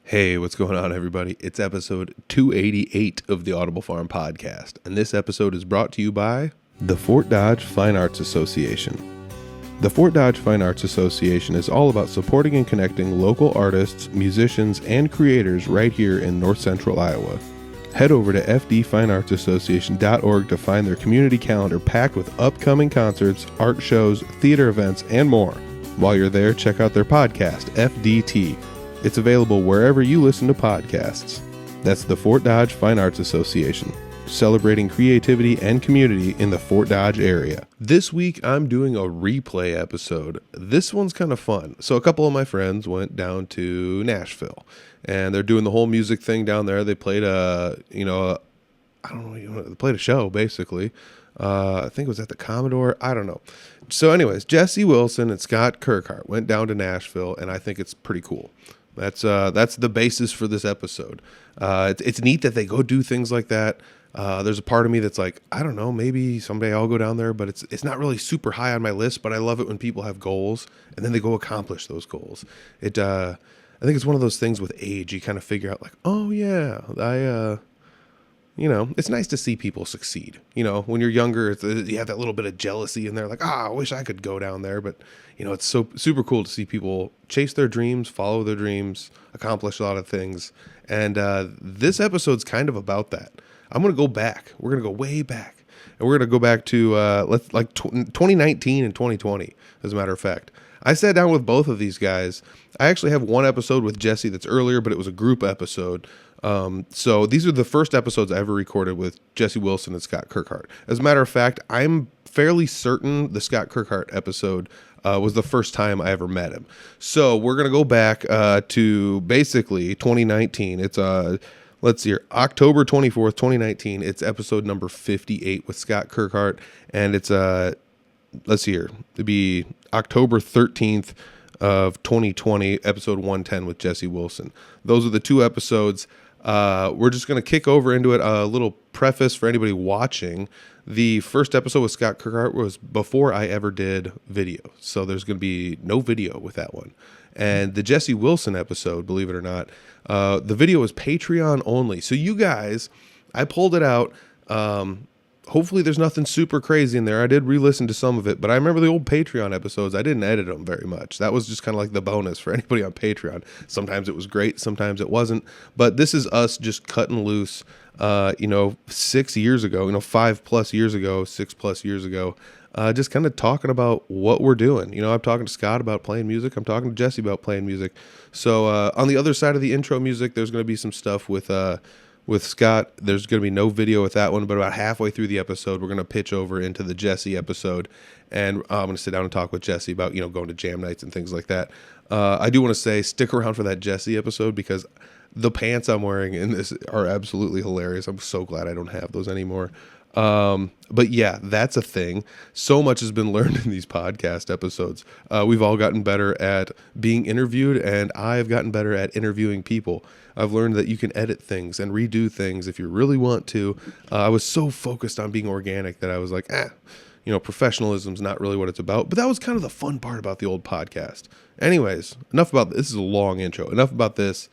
Hey, what's going on, everybody? It's episode 288 of the Audible Farm podcast, and this episode is brought to you by the Fort Dodge Fine Arts Association. The Fort Dodge Fine Arts Association is all about supporting and connecting local artists, musicians, and creators right here in north central Iowa. Head over to fdfineartsassociation.org to find their community calendar packed with upcoming concerts, art shows, theater events, and more. While you're there, check out their podcast, FDT. It's available wherever you listen to podcasts. That's the Fort Dodge Fine Arts Association, celebrating creativity and community in the Fort Dodge area. This week, I'm doing a replay episode. This one's kind of fun. So a couple of my friends went down to Nashville, and they're doing the whole music thing down there. They played they played a show, basically. I think it was at the Commodore. I don't know. So anyways, Jesse Wilson and Scott Kirkhart went down to Nashville, and I think it's pretty cool. That's the basis for this episode. It's neat that they go do things like that. There's a part of me that's like, I don't know, maybe someday I'll go down there, but it's not really super high on my list, but I love it when people have goals and then they go accomplish those goals. I think it's one of those things with age, you kind of figure out like, oh yeah, it's nice to see people succeed. When you're younger, you have that little bit of jealousy in there, like, I wish I could go down there. But, it's so super cool to see people chase their dreams, follow their dreams, accomplish a lot of things. And this episode's kind of about that. I'm going to go back. We're going to go way back. And we're going to go back to 2019 and 2020, as a matter of fact. I sat down with both of these guys. I actually have one episode with Jesse that's earlier, but it was a group episode. So these are the first episodes I ever recorded with Jesse Wilson and Scott Kirkhart. As a matter of fact, I'm fairly certain the Scott Kirkhart episode was the first time I ever met him. So we're going to go back to basically 2019. It's let's see here, October 24th, 2019. It's episode number 58 with Scott Kirkhart, and it's let's see here, it'd be October 13th of 2020, episode 110 with Jesse Wilson. Those are the two episodes. We're just going to kick over into it. A little preface for anybody watching. The first episode with Scott Kirkhart was before I ever did video. So there's going to be no video with that one. And the Jesse Wilson episode, believe it or not, the video is Patreon only. So you guys, I pulled it out. Hopefully there's nothing super crazy in there. I did re-listen to some of it, but I remember the old Patreon episodes. I didn't edit them very much. That was just kind of like the bonus for anybody on Patreon. Sometimes it was great, sometimes it wasn't. But this is us just cutting loose, 6 years ago, 5+ years ago, 6+ years ago, just kind of talking about what we're doing. I'm talking to Scott about playing music. I'm talking to Jesse about playing music. So on the other side of the intro music, there's going to be some stuff with Scott. There's going to be no video with that one, but about halfway through the episode, we're going to pitch over into the Jesse episode, and I'm going to sit down and talk with Jesse about, going to jam nights and things like that. I do want to say, stick around for that Jesse episode because the pants I'm wearing in this are absolutely hilarious. I'm so glad I don't have those anymore. But yeah, that's a thing. So much has been learned in these podcast episodes. We've all gotten better at being interviewed, and I've gotten better at interviewing people. I've learned that you can edit things and redo things if you really want to. I was so focused on being organic that I was like, professionalism's not really what it's about. But that was kind of the fun part about the old podcast. Anyways, enough about this. This is a long intro. Enough about this.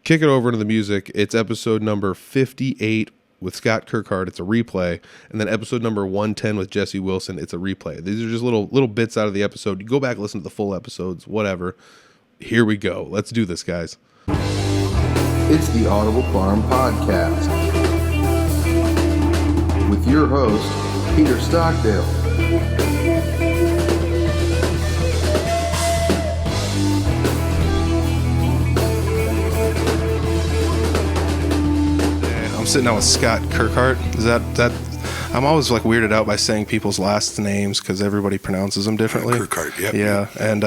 Kick it over into the music. It's episode number 58 with Scott Kirkhart. It's a replay. And then episode number 110 with Jesse Wilson. It's a replay. These are just little bits out of the episode. You go back, listen to the full episodes, whatever. Here we go. Let's do this, guys. It's the Audible Farm Podcast with your host, Peter Stockdale. I'm sitting down with Scott Kirkhart. Is that I'm always like weirded out by saying people's last names because everybody pronounces them differently. Kirkhart, yep. Yeah, and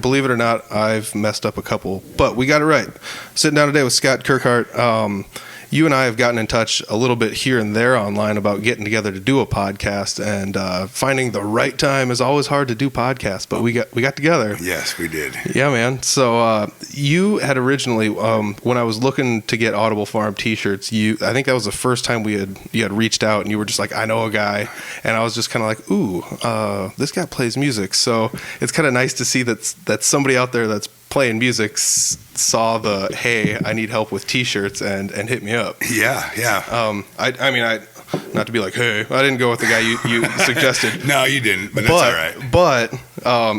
believe it or not, I've messed up a couple, but we got it right. Sitting down today with Scott Kirkhart. You and I have gotten in touch a little bit here and there online about getting together to do a podcast, and finding the right time is always hard to do podcasts, but we got together. Yes, we did. Yeah, man. So you had originally, when I was looking to get Audible Farm t-shirts, I think that was the first time you had reached out, and you were just like, I know a guy, and I was just kind of like, ooh, this guy plays music. So it's kind of nice to see that's somebody out there that's playing music saw the, hey, I need help with T-shirts and hit me up. Yeah. I mean, not to be like, hey, I didn't go with the guy you suggested. No, you didn't, but that's all right. But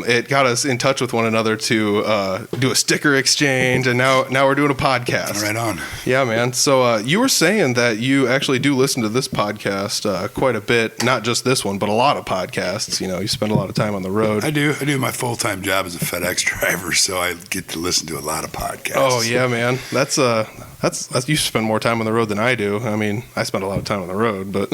it got us in touch with one another to do a sticker exchange, and now we're doing a podcast. Right on. Yeah, man. So you were saying that you actually do listen to this podcast quite a bit, not just this one, but a lot of podcasts. You know, you spend a lot of time on the road. I do. My full-time job as a FedEx driver, so I get to listen to a lot of podcasts. Oh yeah, man. That's you spend more time on the road than I do. I mean, I spend a lot of time on the road, but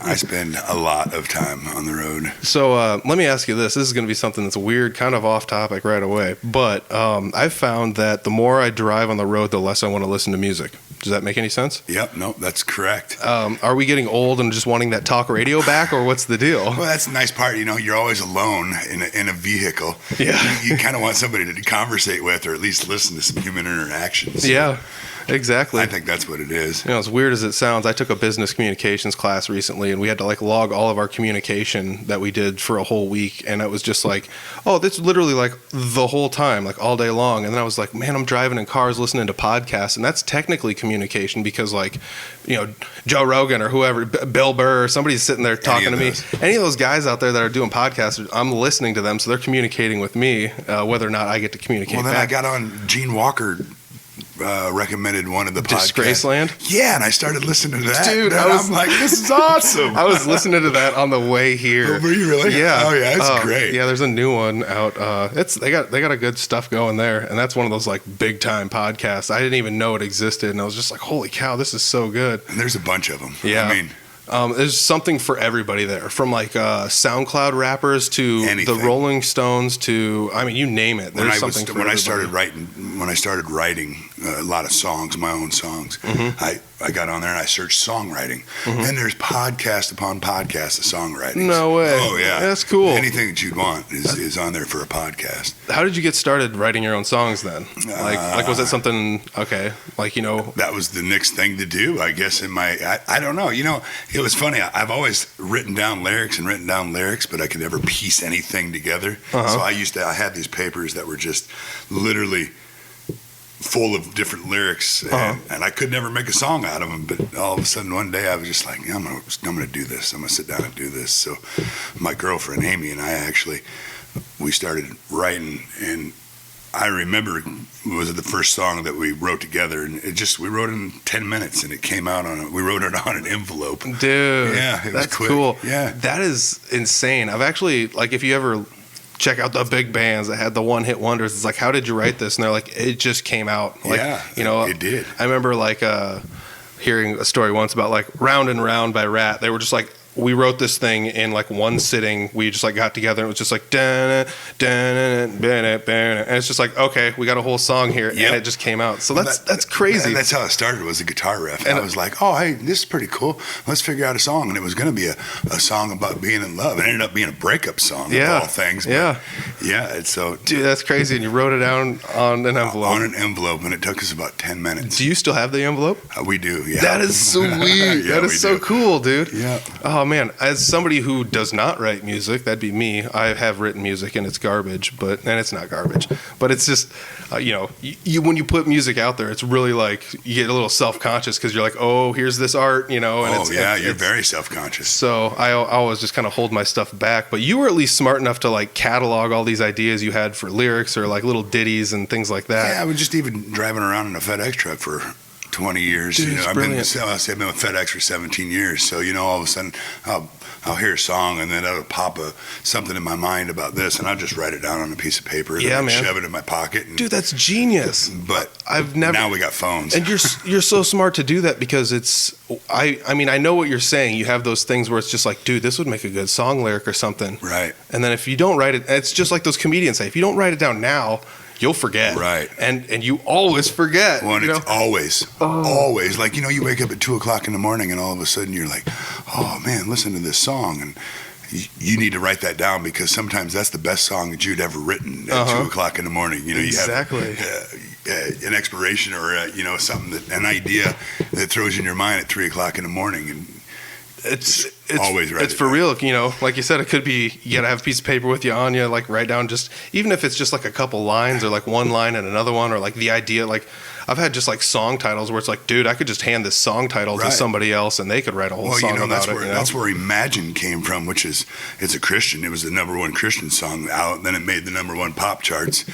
I spend a lot of time on the road. So let me ask you this. This is going to be something that's weird, kind of off topic right away. But I've found that the more I drive on the road, the less I want to listen to music. Does that make any sense? Yep. No, that's correct. Are we getting old and just wanting that talk radio back, or what's the deal? Well, that's the nice part. You know, you're always alone in a vehicle. Yeah. You kind of want somebody to conversate with, or at least listen to some human interactions. So Yeah. Exactly. I think that's what it is. You know, as weird as it sounds, I took a business communications class recently, and we had to like log all of our communication that we did for a whole week. And it was just like, oh, that's literally like the whole time, like all day long. And then I was like, man, I'm driving in cars listening to podcasts, and that's technically communication because, like, you know, Joe Rogan or whoever, Bill Burr, or somebody's sitting there talking to me. Any of those guys out there that are doing podcasts, I'm listening to them, so they're communicating with me, whether or not I get to communicate. Well, then back. I got on Gene Walker. Recommended one of the podcasts. Disgraceland? Yeah, and I started listening to that. Dude, I'm like, this is awesome. I was listening to that on the way here. Oh, were you really? Yeah. Oh, yeah, it's great. Yeah, there's a new one out. They got a good stuff going there, and that's one of those like big time podcasts. I didn't even know it existed, and I was just like, holy cow, this is so good. And there's a bunch of them. Yeah. I mean, there's something for everybody there, from like SoundCloud rappers to anything. the Rolling Stones to, I mean, you name it. There's something for everybody. When I started writing a lot of songs, my own songs, I got on there and I searched songwriting, and there's podcast upon podcast of songwriting. No way. Oh yeah, that's cool. Anything that you'd want is on there for a podcast. How did you get started writing your own songs then? Like was that something? Okay, like, you know, that was the next thing to do, I guess. I don't know. You know, it was funny. I've always written down lyrics, but I could never piece anything together. So I had these papers that were just literally full of different lyrics, and I could never make a song out of them. But all of a sudden one day I was just like, yeah, I'm gonna do this. I'm gonna sit down and do this. So my girlfriend Amy and I we started writing, and I remember it was the first song that we wrote together, and we wrote it in 10 minutes, and it came out we wrote it on an envelope. Dude, yeah, it was that's quick. cool. Yeah, that is insane. I've actually, like, if you ever check out the big bands that had the one hit wonders, it's like, how did you write this? And they're like, it just came out. Like, yeah, you know, it did. I remember like hearing a story once about like Round and Round by Rat. They were just like, we wrote this thing in like one sitting. We just like got together and it was just like and it's just like, okay, we got a whole song here. Yep. And it just came out. So that's crazy. And that's how it started, was a guitar riff. And I was like, oh, hey, this is pretty cool. Let's figure out a song. And it was going to be a song about being in love. It ended up being a breakup song of all things. But yeah. So, dude, that's crazy. And you wrote it down on an envelope. On an envelope, and it took us about 10 minutes. Do you still have the envelope? We do, yeah. That is so weird. That is so cool, dude. Yeah. Oh, man, as somebody who does not write music, that'd be me. I have written music and it's garbage, and it's not garbage, but it's just, you know, you when you put music out there, it's really like you get a little self-conscious because you're like, oh, here's this art, you know. And you're very self-conscious. So I always just kind of hold my stuff back, but you were at least smart enough to like catalog all these ideas you had for lyrics or like little ditties and things like that. Yeah, I was just even driving around in a FedEx truck for 20 years. Dude, you know, I've been with FedEx for 17 years. So, you know, all of a sudden I'll hear a song and then it'll pop something in my mind about this, and I'll just write it down on a piece of paper and shove it in my pocket. And, dude, that's genius. But now we got phones. And you're so smart to do that because I mean, I know what you're saying. You have those things where it's just like, dude, this would make a good song lyric or something. Right. And then if you don't write it, it's just like those comedians say, if you don't write it down now, you'll forget. Right. And you always forget. Well, it's always like, you know, you wake up at 2:00 in the morning and all of a sudden you're like, oh man, listen to this song. And you need to write that down because sometimes that's the best song that you'd ever written at 2:00 in the morning. You know, exactly. You have an inspiration or, you know, an idea that throws in your mind at 3:00 in the morning. And always write it's it for down. real, you know, like you said, it could be, you gotta have a piece of paper with you on you, like write down just, even if it's just like a couple lines or like one line and another one, or like the idea, like I've had just like song titles where it's like, dude, I could just hand this song title to somebody else and they could write a whole song about it. That's where Imagine came from, which is, it's a Christian. It was the #1 Christian song out. Then it made the #1 pop charts.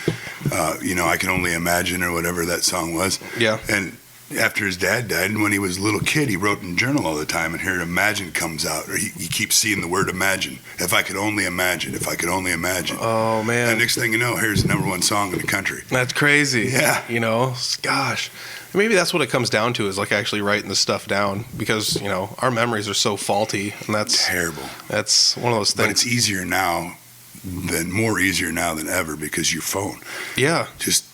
I Can Only Imagine, or whatever that song was. Yeah. And after his dad died, and when he was a little kid, he wrote in a journal all the time, and here Imagine comes out, or he keeps seeing the word imagine. If I could only imagine, if I could only imagine. Oh, man. And next thing you know, here's the #1 song in the country. That's crazy. Yeah. You know, gosh. Maybe that's what it comes down to, is like actually writing the stuff down, because, you know, our memories are so faulty, and that's terrible. That's one of those things. But it's more easier now than ever, because your phone. Yeah. Just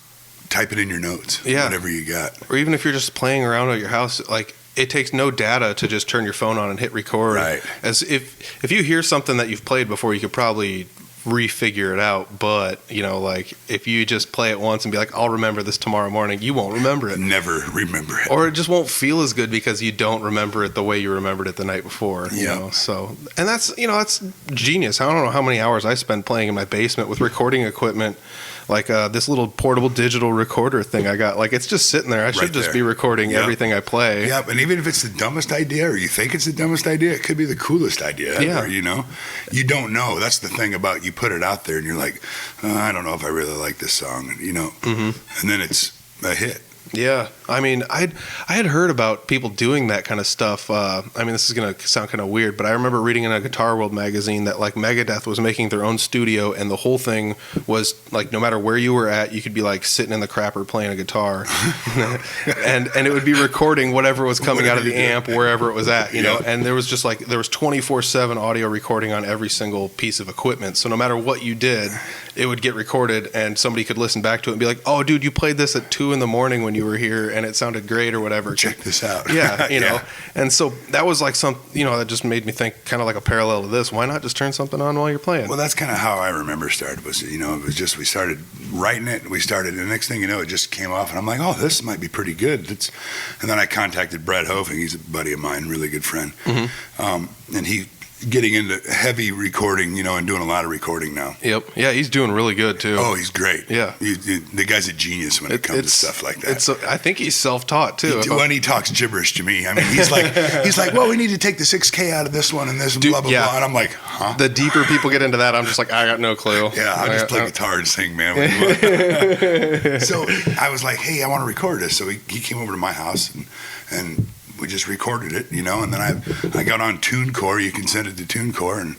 type it in your notes. Yeah. Whatever you got. Or even if you're just playing around at your house, like it takes no data to just turn your phone on and hit record. Right. As if you hear something that you've played before, you could probably refigure it out. But, you know, like if you just play it once and be like, I'll remember this tomorrow morning, you won't remember it. Never remember it. Or it just won't feel as good because you don't remember it the way you remembered it the night before. You Yeah. know? So, and that's genius. I don't know how many hours I spend playing in my basement with recording equipment. Like this little portable digital recorder thing I got. Like, it's just sitting there. I should just be recording everything I play. Yeah, and even if it's the dumbest idea, or you think it's the dumbest idea, it could be the coolest idea ever, Yeah. you know? You don't know. That's the thing about, you put it out there and you're like, I don't know if I really like this song, you know? Mm-hmm. And then it's a hit. Yeah, I mean, I had heard about people doing that kind of stuff. I mean, this is gonna sound kind of weird, but I remember reading in a Guitar World magazine that like Megadeth was making their own studio, and the whole thing was like, no matter where you were at, you could be like sitting in the crapper playing a guitar, and it would be recording whatever was coming out of the amp wherever it was at, you know. And there was just like, there was 24/7 audio recording on every single piece of equipment. So no matter what you did, it would get recorded, and somebody could listen back to it and be like, "Oh, dude, you played this at 2 a.m. when you were here, and it sounded great," or whatever. Check this out. Yeah, you know. Yeah. And so that was like that just made me think kind of like a parallel to this. Why not just turn something on while you're playing? Well, that's kind of how I remember started. Was, you know, it was just, we started writing it. And the next thing you know, it just came off, and I'm like, oh, this might be pretty good. And then I contacted Brett Hofing. He's a buddy of mine, really good friend. Mm-hmm. And he getting into heavy recording, you know, and doing a lot of recording now. Yep. Yeah, he's doing really good too. Oh, he's great. Yeah. The guy's a genius when it comes to stuff like that. I think he's self-taught too. When he talks gibberish to me, I mean, he's like, well, we need to take the 6K out of this one and this, and blah, blah, blah. And I'm like, huh? The deeper people get into that, I'm just like, I got no clue. Yeah, I just play guitar and sing, man. So I was like, hey, I want to record this. So he came over to my house, and we just recorded it, you know, and then I got on TuneCore. You can send it to TuneCore, and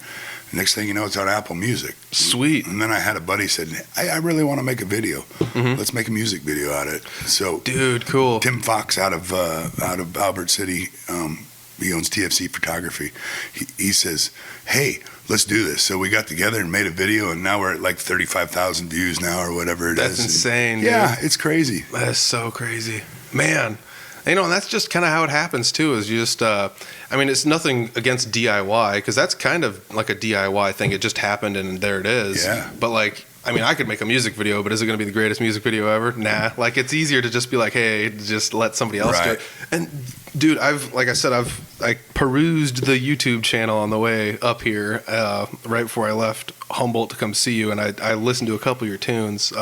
next thing you know, it's on Apple Music. Sweet. And then I had a buddy said, I really want to make a video. Mm-hmm. Let's make a music video out of it. So, dude, cool. Tim Fox out of Albert City, he owns TFC Photography. He says, hey, let's do this. So we got together and made a video, and now we're at like 35,000 views now, or whatever it is. That's insane, dude. Yeah, it's crazy. That's so crazy. Man. You know, and that's just kind of how it happens too, is you just, I mean, it's nothing against DIY, because that's kind of like a DIY thing. It just happened and there it is. Yeah. But like, I mean, I could make a music video, but is it going to be the greatest music video ever? Nah. Like, it's easier to just be like, hey, just let somebody else do it. And dude, I perused the YouTube channel on the way up here, right before I left Humboldt to come see you, and I listened to a couple of your tunes,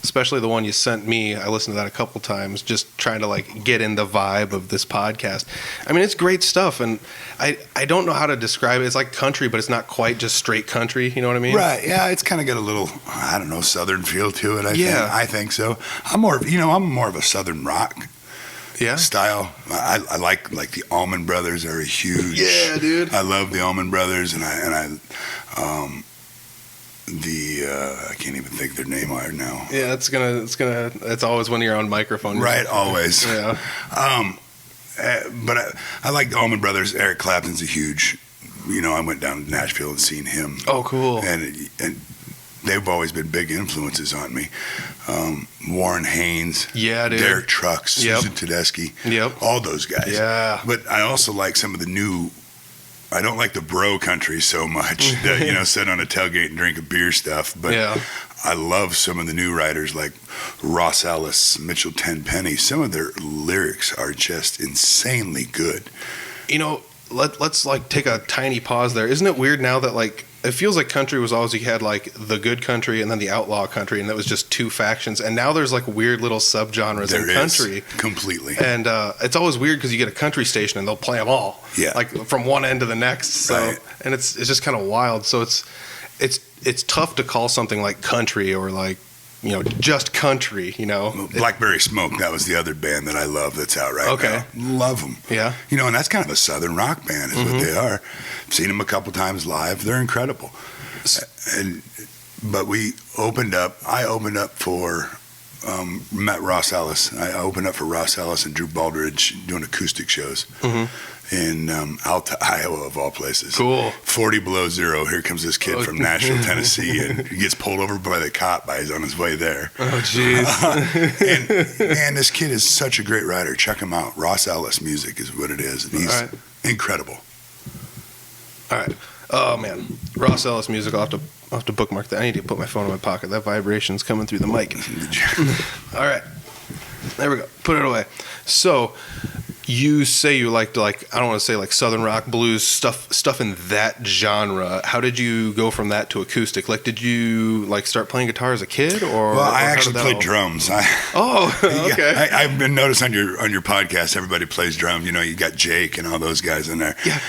especially the one you sent me. I listened to that a couple times, just trying to like get in the vibe of this podcast. I mean, it's great stuff, and I don't know how to describe it. It's like country, but it's not quite just straight country. You know what I mean? Right. Yeah. It's kind of got a little, I don't know, southern feel to it. I think so. I'm more of a southern rock. Yeah. Style. I like the Allman Brothers are a huge. Yeah, dude. I love the Allman Brothers, and I can't even think their name right now. Yeah, it's always when you're on microphone. Right, always. Yeah. But I like the Allman Brothers. Eric Clapton's a huge. You know, I went down to Nashville and seen him. Oh, cool. And they've always been big influences on me. Warren Haynes, yeah, dude. Derek Trucks, Susan Tedeschi, all those guys. Yeah. But I also like some of the new. I don't like the bro country so much that, you know, sit on a tailgate and drink a beer stuff. But I love some of the new writers like Ross Ellis, Mitchell Tenpenny. Some of their lyrics are just insanely good. You know, let's like take a tiny pause there. Isn't it weird now that like it feels like country was always, you had like the good country and then the outlaw country, and that was just two factions, and now there's like weird little subgenres in country completely, and it's always weird because you get a country station and they'll play them all, like from one end to the next. So and it's just kind of wild. So it's tough to call something like country or like, you know, just country, you know. Blackberry Smoke, that was the other band that I love that's out right now. Love them. Yeah. You know, and that's kind of a southern rock band is what they are. I've seen them a couple times live. They're incredible. But I opened up for, met Ross Ellis. I opened up for Ross Ellis and Drew Baldridge doing acoustic shows. In Alta, Iowa, of all places. Cool. 40 below zero. Here comes this kid from Nashville, Tennessee, and he gets pulled over by the cop he's on his way there. Oh, jeez. And man, this kid is such a great writer. Check him out. Ross Ellis Music is what it is. And he's incredible. All right. Oh, man. Ross Ellis Music. I'll have to bookmark that. I need to put my phone in my pocket. That vibration's coming through the mic. All right. There we go. Put it away. So, you say you like to, like, I don't want to say like southern rock, blues, stuff in that genre. How did you go from that to acoustic? Like, did you like start playing guitar as a kid, or? Well, I actually played drums. Okay. I've been noticed on your podcast, everybody plays drums. You know, you got Jake and all those guys in there. Yeah.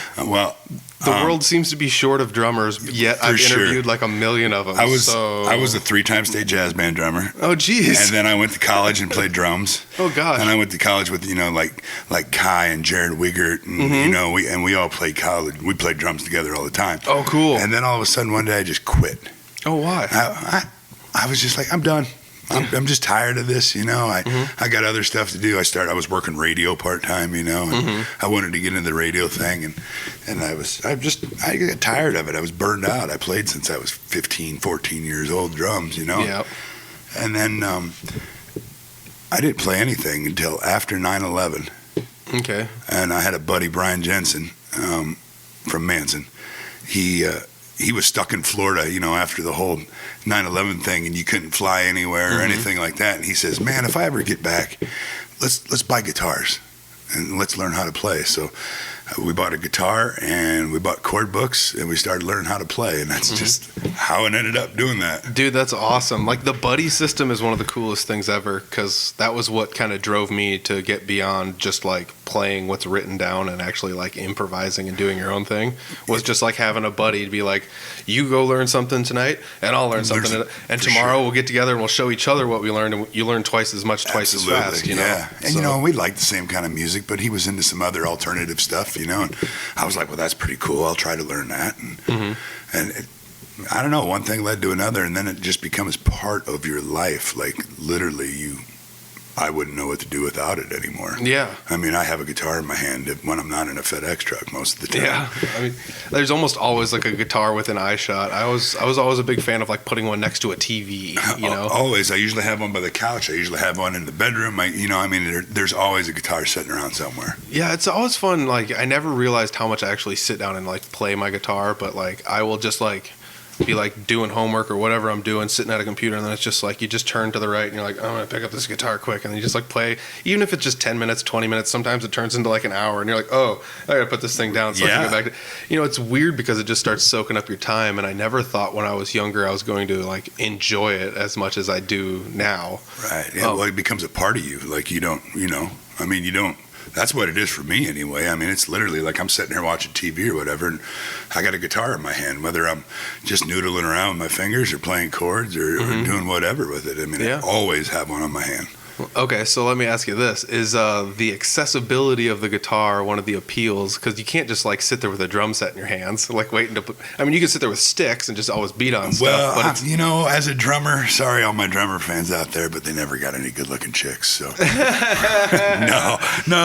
The world seems to be short of drummers, yet I've interviewed like a million of them. I was a 3-time state jazz band drummer. Oh, geez. And then I went to college and played drums. Oh, gosh. And I went to college with, you know, like Kai and Jared Wigert, and you know, we all played college. We played drums together all the time. Oh, cool. And then all of a sudden one day I just quit. Oh, why? I was just like, I'm done. I'm just tired of this, you know. I got other stuff to do. I was working radio part-time, you know, and I wanted to get into the radio thing, and I got tired of it. I was burned out. I played since I was 15, 14 years old, drums, you know. Yep. And then I didn't play anything until after 9/11. Okay. And I had a buddy, Brian Jensen, from Manson. He was stuck in Florida, you know, after the whole 9/11 thing, and you couldn't fly anywhere or anything like that. And he says, "Man, if I ever get back, let's buy guitars and let's learn how to play." So we bought a guitar and we bought chord books and we started learning how to play, and that's just how it ended up doing that. Dude, that's awesome. Like, the buddy system is one of the coolest things ever, because that was what kind of drove me to get beyond just like playing what's written down and actually like improvising and doing your own thing. Was just like having a buddy to be like, you go learn something tonight and I'll learn something, and tomorrow we'll get together and we'll show each other what we learned, and you learn twice as much, twice as fast, you know. And you know, we liked the same kind of music, but he was into some other alternative stuff, you know, and I was like, well, that's pretty cool. I'll try to learn that. And I don't know, one thing led to another, and then it just becomes part of your life. Like, literally, I wouldn't know what to do without it anymore. Yeah. I mean, I have a guitar in my hand when I'm not in a FedEx truck most of the time. Yeah. I mean, there's almost always like a guitar within eye shot. I was always a big fan of like putting one next to a TV, you know. Always. I usually have one by the couch. I usually have one in the bedroom. There's always a guitar sitting around somewhere. Yeah, it's always fun. Like, I never realized how much I actually sit down and like play my guitar, but like I will just like be like doing homework or whatever I'm doing, sitting at a computer, and then it's just like you just turn to the right and you're like, oh, I'm gonna pick up this guitar quick, and then you just like play, even if it's just 10 minutes, 20 minutes. Sometimes it turns into like an hour, and you're like, oh, I gotta put this thing down so I can get back to, you know. It's weird because it just starts soaking up your time, and I never thought when I was younger I was going to like enjoy it as much as I do now. Right. Yeah. Well, it becomes a part of you. Like, you don't. That's what it is for me anyway. I mean, it's literally like I'm sitting here watching TV or whatever, and I got a guitar in my hand, whether I'm just noodling around with my fingers or playing chords or doing whatever with it. I mean, I always have one on my hand. Okay, so let me ask you this. Is the accessibility of the guitar one of the appeals? Because you can't just like sit there with a drum set in your hands, like waiting to put, I mean, you can sit there with sticks and just always beat on stuff. Well, as a drummer, sorry all my drummer fans out there, but they never got any good looking chicks. So no,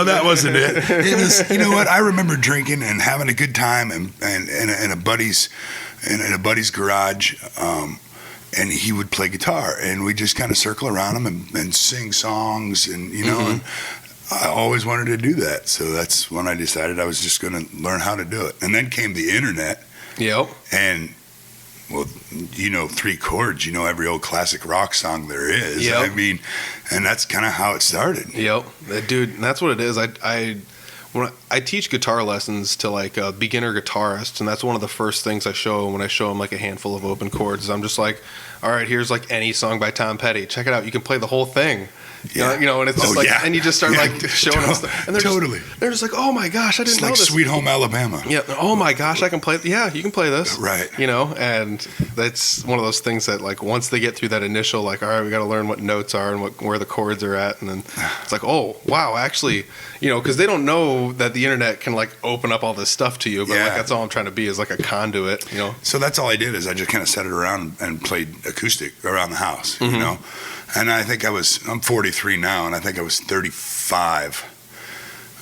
that wasn't it. It was, you know what? I remember drinking and having a good time and in a buddy's garage. And he would play guitar, and we just kind of circle around him and sing songs, and you know, and I always wanted to do that. So that's when I decided I was just going to learn how to do it. And then came the internet. Yep. And well, you know, 3 chords, you know, every old classic rock song there is. Yep. I mean, and that's kind of how it started. Yep. Dude, that's what it is. when I teach guitar lessons to like beginner guitarists, and that's one of the first things I show when I show them like a handful of open chords. Is I'm just like, all right, here's like any song by Tom Petty. Check it out. You can play the whole thing. Yeah. You know, and it's just and you just start like showing them stuff. And they're just like, oh my gosh, I didn't know this. It's like Sweet Home Alabama. Yeah. Oh my gosh, I can play. Yeah, you can play this. Right. You know, and that's one of those things that like once they get through that initial like, all right, we got to learn what notes are and where the chords are at, and then it's like, oh wow, actually, you know, because they don't know that the internet can like open up all this stuff to you, but like that's all I'm trying to be is like a conduit, you know. So that's all I did is I just kind of set it around and played acoustic around the house, you know. And I think I'm 43 now, and I think I was 35.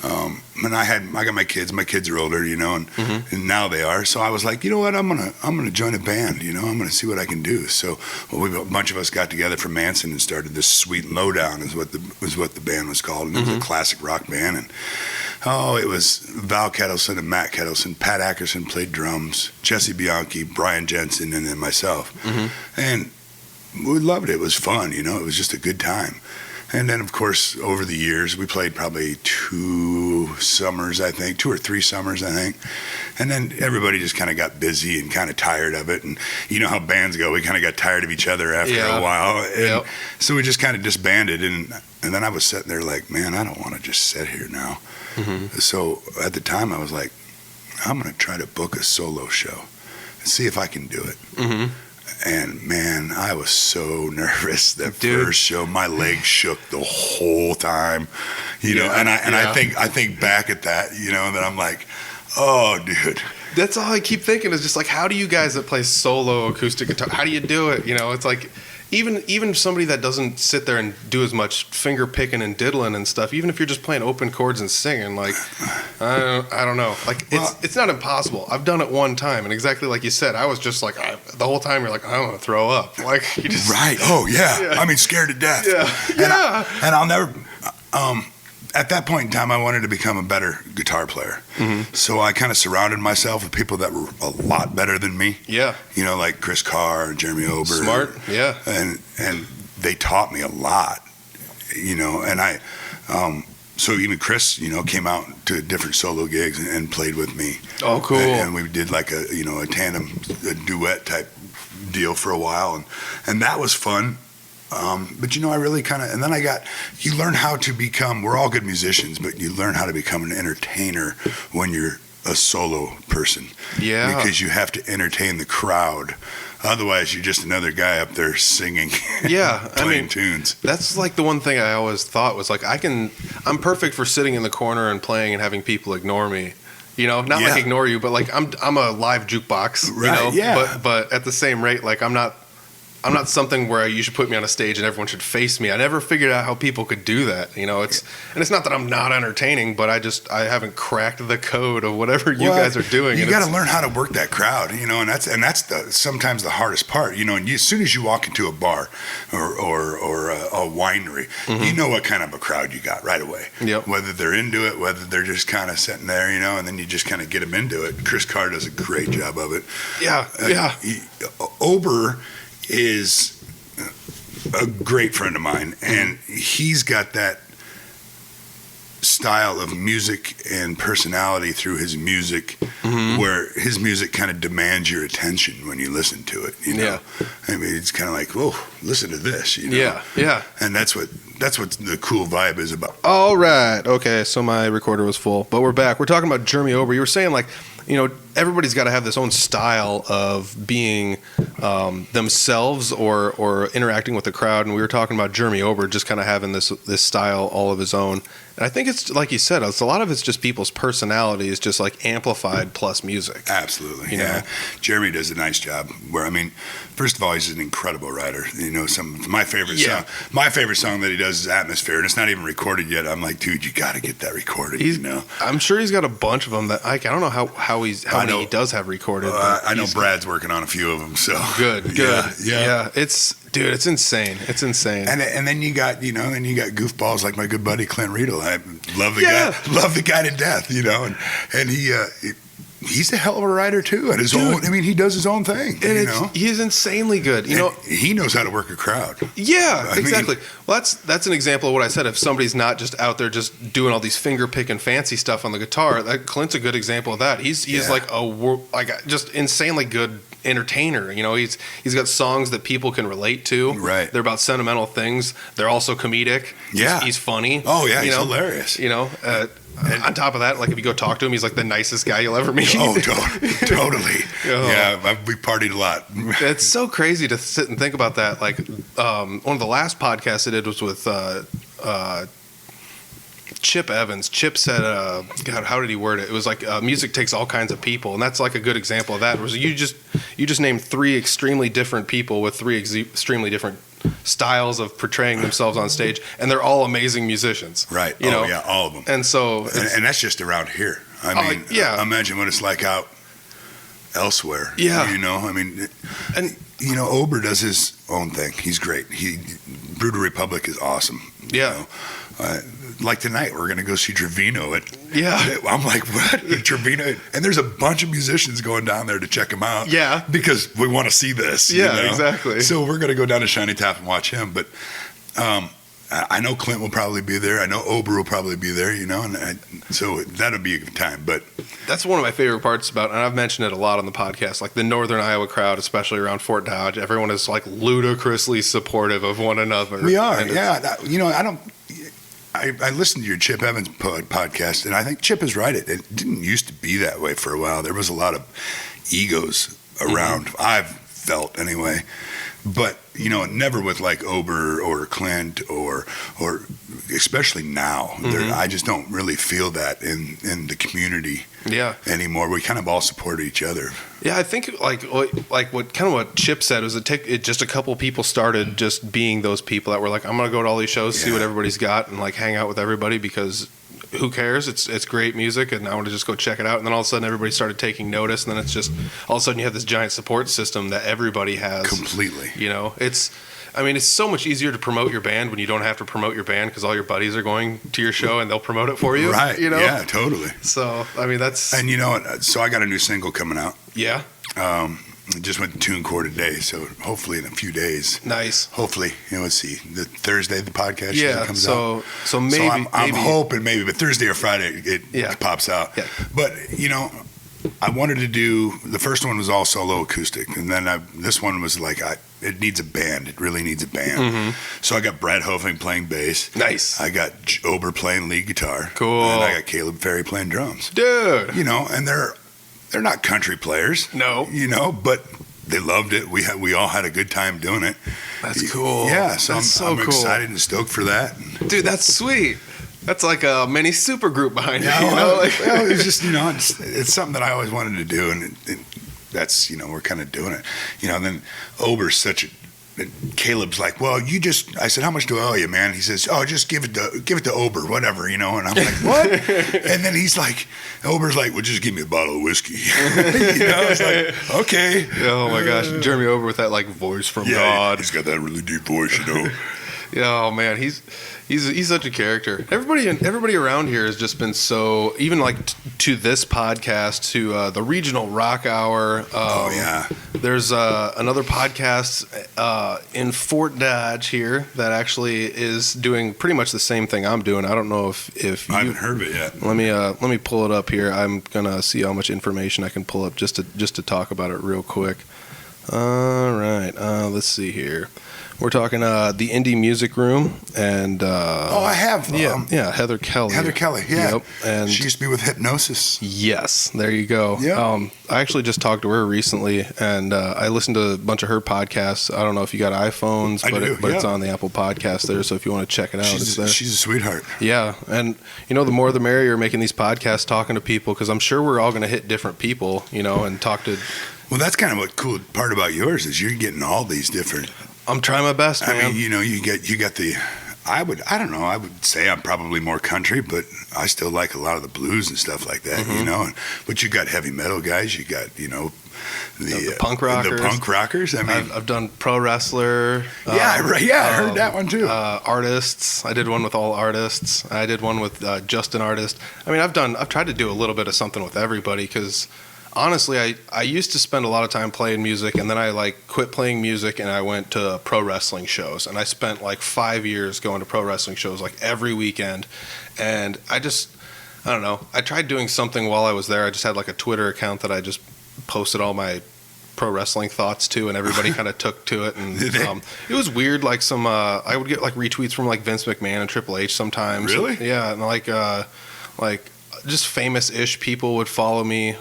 And I got my kids. My kids are older, you know, and now they are. So I was like, you know what? I'm gonna join a band. You know, I'm gonna see what I can do. So a bunch of us got together from Manson and started this Sweet Lowdown, is what the band was called, and it was a classic rock band. And it was Val Kettleson and Matt Kettleson. Pat Ackerson played drums. Jesse Bianchi, Brian Jensen, and then myself. And we loved it. It was fun, you know. It was just a good time. And then, of course, over the years, we played probably 2 or 3 summers, I think. And then everybody just kind of got busy and kind of tired of it. And you know how bands go. We kind of got tired of each other after a while. And so we just kind of disbanded. And then I was sitting there like, man, I don't want to just sit here now. So at the time, I was like, I'm going to try to book a solo show and see if I can do it. And man, I was so nervous that first show. My legs shook the whole time, you know. And I think back at that, you know, that I'm like, oh, dude. That's all I keep thinking is just like, how do you guys that play solo acoustic guitar? How do you do it? You know, it's like. Even somebody that doesn't sit there and do as much finger picking and diddling and stuff, even if you're just playing open chords and singing, like I don't know, like it's not impossible. I've done it one time, and exactly like you said, I was just like the whole time you're like, I want to throw up, like you just right. Oh yeah. I mean, scared to death. And I'll never. At that point in time, I wanted to become a better guitar player. So I kind of surrounded myself with people that were a lot better than me. Yeah. You know, like Chris Carr and Jeremy Ober. Smart, yeah. And they taught me a lot, you know, and so even Chris, you know, came out to different solo gigs and played with me. Oh, cool. And we did like a tandem, a duet type deal for a while. And that was fun. But you know, I really kind of, and then you learn how to become, we're all good musicians, but you learn how to become an entertainer when you're a solo person. Yeah. Because you have to entertain the crowd. Otherwise, you're just another guy up there singing, playing tunes. That's like the one thing I always thought was like, I'm perfect for sitting in the corner and playing and having people ignore me. You know, not like ignore you, but like I'm a live jukebox, right, you know, but at the same rate, like I'm not something where you should put me on a stage and everyone should face me. I never figured out how people could do that. You know, it's not that I'm not entertaining, but I haven't cracked the code of whatever you guys are doing. You got to learn how to work that crowd, you know, and that's sometimes the hardest part, you know. And as soon as you walk into a bar or a winery, you know what kind of a crowd you got right away. Yep. Whether they're into it, whether they're just kind of sitting there, you know, and then you just kind of get them into it. Chris Carr does a great job of it. Yeah, Ober is a great friend of mine, and he's got that style of music and personality through his music, where his music kind of demands your attention when you listen to it, you know. I mean, it's kind of like, whoa, listen to this, you know. And that's what the cool vibe is about. All right, okay, so my recorder was full, but we're back. We're talking about Jeremy Ober. You were saying, like, you know, everybody's got to have this own style of being themselves or interacting with the crowd. And we were talking about Jeremy Ober just kind of having this style all of his own. And I think it's like you said, a lot of it's just people's personalities, just like amplified plus music. Absolutely, you know? Jeremy does a nice job. Where, I mean, first of all, he's an incredible writer. You know, my favorite song that he does is Atmosphere, and it's not even recorded yet. I'm like, dude, you got to get that recorded. You know, I'm sure he's got a bunch of them that I don't know how many he does have recorded. I know Brad's working on a few of them. So good. Yeah. It's insane. It's insane. And then you got goofballs like my good buddy Clint Riedel. I love the guy to death, you know, and he he's a hell of a writer too. At his own, I mean, he does his own thing. And he's insanely good. You know, he knows how to work a crowd. Yeah, exactly. Well, that's an example of what I said. If somebody's not just out there just doing all these finger picking fancy stuff on the guitar, Clint's a good example of that. He's like just insanely good entertainer. You know, he's got songs that people can relate to. Right. They're about sentimental things. They're also comedic. Yeah. He's funny. Oh yeah, he's hilarious. You know, on top of that, like if you go talk to him, he's like the nicest guy you'll ever meet. Oh, totally. Yeah, we partied a lot. It's so crazy to sit and think about that. Like one of the last podcasts I did was with Chip Evans. Chip said, God, how did he word it? It was like music takes all kinds of people, and that's like a good example of that. It was you just named 3 extremely different people with 3 extremely different styles of portraying themselves on stage, and they're all amazing musicians. Right. You know? Yeah, all of them. And so, and that's just around here. I mean, imagine what it's like out elsewhere. Yeah. You know, I mean, and you know, Ober does his own thing. He's great. Brutal Republic is awesome. Yeah. You know? Like tonight, we're going to go see Trevino. I'm like, what? Trevino? And there's a bunch of musicians going down there to check him out. Yeah. Because we want to see this. Yeah, you know? exactly. So we're going to go down to Shiny Tap and watch him. But I know Clint will probably be there. I know Ober will probably be there, you know. So that'll be a good time. But that's one of my favorite parts about, and I've mentioned it a lot on the podcast, like the Northern Iowa crowd, especially around Fort Dodge. Everyone is like ludicrously supportive of one another. We are, yeah. You know, I listened to your Chip Evans podcast, and I think Chip is right. It didn't used to be that way for a while. There was a lot of egos around, I've felt anyway. But, you know, never with like Ober or Clint or especially now. I just don't really feel that in the community anymore. We kind of all support each other. Yeah, I think like what Chip said was it just a couple people started just being those people that were like, I'm going to go to all these shows, see what everybody's got, and like hang out with everybody because who cares? It's great music, and I want to just go check it out. And then all of a sudden, everybody started taking notice, and then it's just all of a sudden you have this giant support system that everybody has. Completely. You know, it's so much easier to promote your band when you don't have to promote your band because all your buddies are going to your show and they'll promote it for you. Right. You know? Yeah, totally. So, I mean, that's. And you know what? So I got a new single coming out. Yeah. Just went to TuneCore today, so hopefully in a few days. Nice. Hopefully, let's see, the Thursday the podcast comes out. So maybe I'm hoping but Thursday or Friday it pops out. Yeah. But you know, I wanted to do the first one was all solo acoustic, and then this one was like it needs a band. It really needs a band. Mm-hmm. So I got Brad Hoving playing bass. Nice. I got Ober playing lead guitar. Cool. And I got Caleb Ferry playing drums. Dude. You know, and they're not country players. No. You know, but they loved it. We all had a good time doing it. That's cool. Yeah, so I'm cool. excited and stoked for that. Dude, that's sweet. That's like a mini super group behind it. You know? It's just, you know, it's something that I always wanted to do, and that's, you know, we're kind of doing it. You know, and then Ober's such a. Caleb's like, well, I said, how much do I owe you, man? He says, oh, just give it to Ober, whatever, you know. And I'm like, what? And then he's like, Ober's like, well, just give me a bottle of whiskey. You know, it's like, okay. Oh my gosh, Jeremy Ober with that like voice from God. He's got that really deep voice, you know. Oh man, he's such a character. Everybody around here has just been so, even like to this podcast, to the Regional Rock Hour. There's another podcast in Fort Dodge here that actually is doing pretty much the same thing I'm doing. I don't know if I haven't heard of it yet. Let me pull it up here. I'm gonna see how much information I can pull up just to talk about it real quick. All right, let's see here. We're talking the Indie Music Room, and I have Heather Kelly. Yeah, yep. And she used to be with Hypnosis. Yes, there you go. Yeah. I actually just talked to her recently, and I listened to a bunch of her podcasts. I don't know if you got iPhones, but it's on the Apple Podcast there. So if you want to check it out, it's there. She's a sweetheart. Yeah, and you know, the more the merrier. Making these podcasts, talking to people, because I'm sure we're all going to hit different people, you know, and talk to. Well, that's kind of what cool part about yours is you're getting all these different. I'm trying my best, man. I mean, you know, you got the. I don't know. I would say I'm probably more country, but I still like a lot of the blues and stuff like that. You know, but you got heavy metal guys. You got the punk rockers. The punk rockers. I mean, I've done pro wrestler. I heard that one too. Artists. I did one with all artists. I did one with just an artist. I mean, I've tried to do a little bit of something with everybody because. Honestly, I used to spend a lot of time playing music, and then I like quit playing music and I went to pro wrestling shows, and I spent like 5 years going to pro wrestling shows like every weekend. And I don't know, I tried doing something while I was there. I just had like a Twitter account that I just posted all my pro wrestling thoughts to, and everybody kind of took to it, and it was weird. Like I would get like retweets from like Vince McMahon and Triple H sometimes. Really? Yeah, and like just famous-ish people would follow me.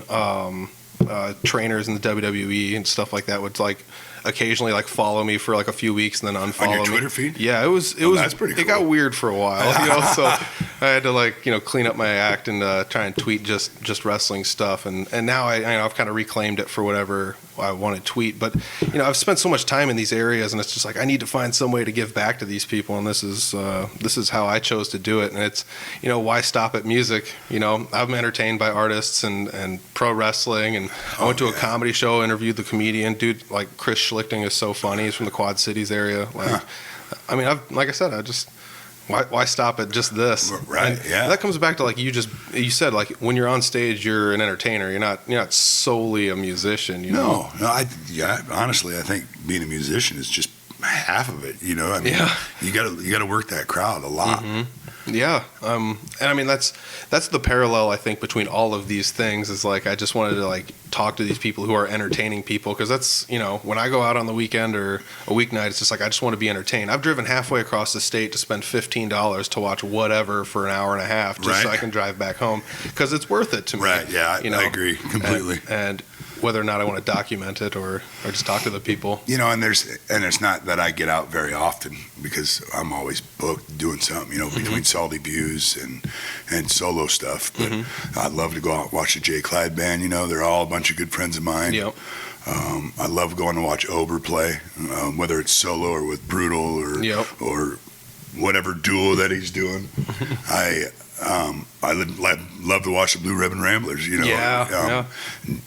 Trainers in the WWE and stuff like that would like occasionally like follow me for like a few weeks and then unfollow me. On your Twitter feed? Yeah, it was. That's pretty cool. It got weird for a while, so I had to like clean up my act and try and tweet just wrestling stuff. And now I've kind of reclaimed it for whatever I want to tweet. But I've spent so much time in these areas, and it's just like I need to find some way to give back to these people, and this is how I chose to do it. And it's why stop at music? I'm entertained by artists and pro wrestling, and I went to a comedy show, interviewed the comedian dude. Like Chris Schlichting is so funny. He's from the Quad Cities area. Like, I mean, like I said, why stop at just this? Right. And yeah. that comes back to like you said, like when you're on stage, you're an entertainer. You're not solely a musician. No. Honestly, I think being a musician is just half of it. You gotta work that crowd a lot. Mm-hmm. Yeah. And I mean that's the parallel I think between all of these things is like I just wanted to like talk to these people who are entertaining people, because that's when I go out on the weekend or a weeknight, it's just like I just want to be entertained. I've driven halfway across the state to spend $15 to watch whatever for an hour and a half just so I can drive back home, because it's worth it to me. Right. Yeah. I agree completely. And whether or not I want to document it or just talk to the people. And it's not that I get out very often because I'm always booked doing something, between Salty Views and solo stuff. But I love to go out and watch the J. Clyde band. They're all a bunch of good friends of mine. Yep. I love going to watch Ober play, whether it's solo or with Brutal or whatever duo that he's doing. I love to watch the Blue Ribbon Ramblers.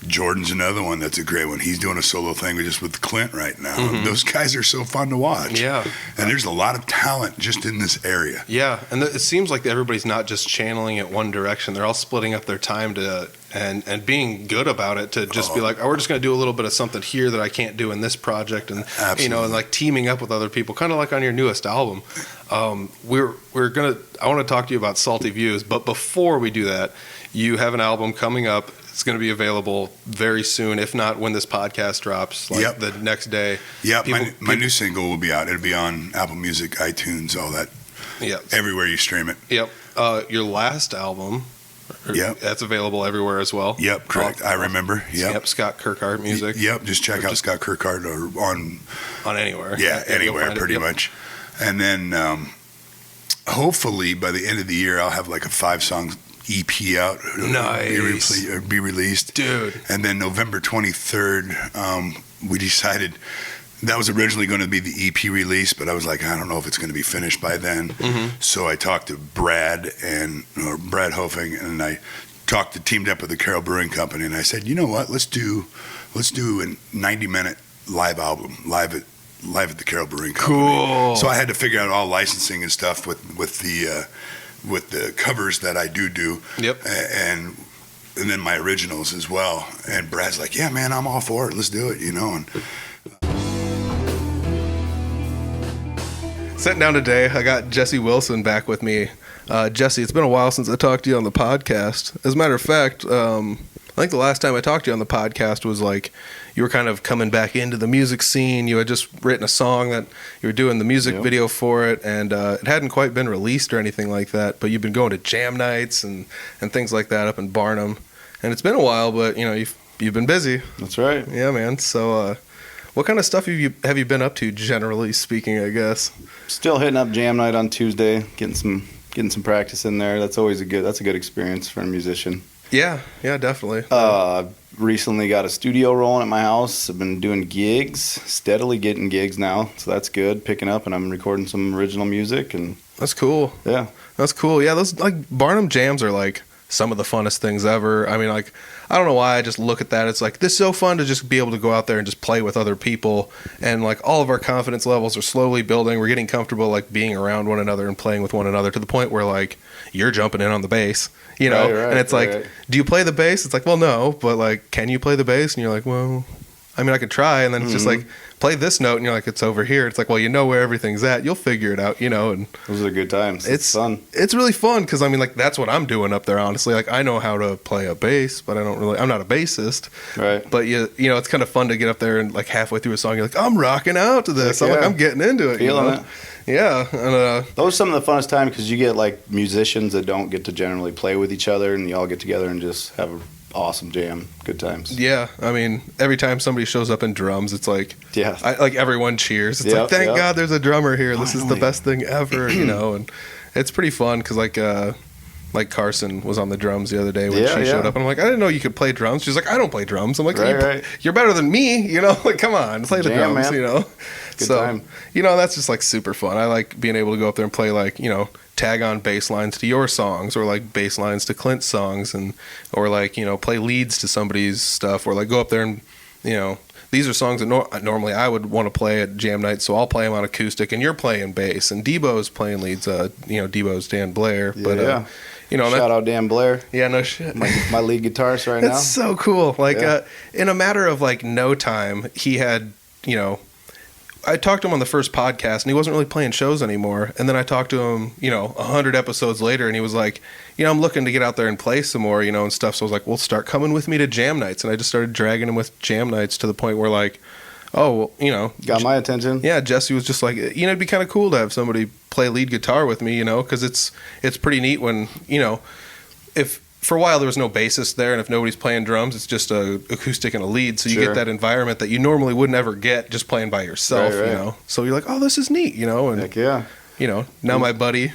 Jordan's another one that's a great one. He's doing a solo thing just with Clint right now. Those guys are so fun to watch. Yeah, and there's a lot of talent just in this area. Yeah, and it seems like everybody's not just channeling it one direction. They're all splitting up their time to and being good about it, to just be like, we're just going to do a little bit of something here that I can't do in this project, and and like teaming up with other people, kind of like on your newest album. I want to talk to you about Salty Views, but before we do that, you have an album coming up. It's going to be available very soon, if not when this podcast drops, the next day. Yeah, my new single will be out. It'll be on Apple Music, iTunes, all that. Yeah, everywhere you stream it. Yep. Your last album. Yep. That's available everywhere as well. Yep, correct. I remember. Yep, Scott Kirkhart Music. Yep, just check out Scott Kirkhart or on anywhere. Yeah, anywhere pretty much. And then hopefully by the end of the year I'll have like a 5-song EP out. Nice. Be released. Dude. And then November 23rd, we decided that was originally going to be the EP release, but I was like, I don't know if it's going to be finished by then. So I talked to Brad Hofing, and I teamed up with the Carroll Brewing Company, and I said, you know what, let's do a 90-minute live album, live at the Carroll Brewing Company. Cool. So I had to figure out all licensing and stuff with the covers that I do. Yep. And then my originals as well. And Brad's like, yeah, man, I'm all for it. Let's do it, And sitting down today, I got Jesse Wilson back with me. Jesse, it's been a while since I talked to you on the podcast. As a matter of fact, I think the last time I talked to you on the podcast was like you were kind of coming back into the music scene. You had just written a song that you were doing the music video for it, and it hadn't quite been released or anything like that, but you've been going to jam nights and things like that up in Barnum. And it's been a while, but you've been busy. That's right. Yeah, man. So what kind of stuff have you been up to, generally speaking, I guess? Still hitting up jam night on Tuesday, getting some practice in there. That's always a good experience for a musician. Yeah, definitely. Recently got a studio rolling at my house. I've been doing gigs, steadily getting gigs now, so that's good. Picking up, and I'm recording some original music, and that's cool. Yeah, that's cool. Yeah, those like Barnum jams are like some of the funnest things ever. I mean, like, I don't know why I just look at that. It's like, this is so fun to just be able to go out there and just play with other people. And like all of our confidence levels are slowly building. We're getting comfortable like being around one another and playing with one another to the point where like you're jumping in on the bass, you know, and it's like, do you play the bass? It's like, well, no, but like, can you play the bass? And you're like, well, I mean, I could try. And then it's just like, play this note, and you're like, it's over here. It's like, well, you know where everything's at. You'll figure it out, you know. And those are good times. It's fun. It's really fun because I mean, like, that's what I'm doing up there. Honestly, like, I know how to play a bass, but I'm not a bassist. Right. But you know, it's kind of fun to get up there and like halfway through a song, you're like, I'm rocking out to this. I'm getting into it. Feeling it. Yeah. And, those are some of the funnest times because you get like musicians that don't get to generally play with each other, and you all get together and just have a awesome jam. Good times. Yeah, I mean, every time somebody shows up in drums, it's like, yeah, like everyone cheers. It's like, thank God there's a drummer here. This is the best thing ever, you know. And it's pretty fun because like Carson was on the drums the other day when she showed up, and I'm like, I didn't know you could play drums. She's like, I don't play drums. I'm like, you're better than me, you know. Like, come on, play the drums, man. You know. Good time. You know, that's just like super fun. I like being able to go up there and play, like, you know, tag on bass lines to your songs, or like bass lines to Clint's songs, and or like, you know, play leads to somebody's stuff, or like go up there and, you know, these are songs that normally I would want to play at jam night, so I'll play them on acoustic, and you're playing bass, and Debo's playing leads. You know, Debo's Dan Blair, but you know, shout out Dan Blair. Yeah, no shit. My lead guitarist right now. That's so cool. Like in a matter of like no time, he had, you know, I talked to him on the first podcast, and he wasn't really playing shows anymore. And then I talked to him, you know, 100 episodes later, and he was like, you know, I'm looking to get out there and play some more, you know, and stuff. So I was like, well, start coming with me to jam nights. And I just started dragging him with jam nights to the point where, like, oh, well, you know. Got my attention. Yeah, Jesse was just like, you know, it'd be kind of cool to have somebody play lead guitar with me, you know, because it's pretty neat when, you know, if for a while there was no bassist there, and if nobody's playing drums, it's just a acoustic and a lead, so you get that environment that you normally wouldn't ever get just playing by yourself, you know. So you're like, oh, this is neat, you know. And heck yeah, you know, now my buddy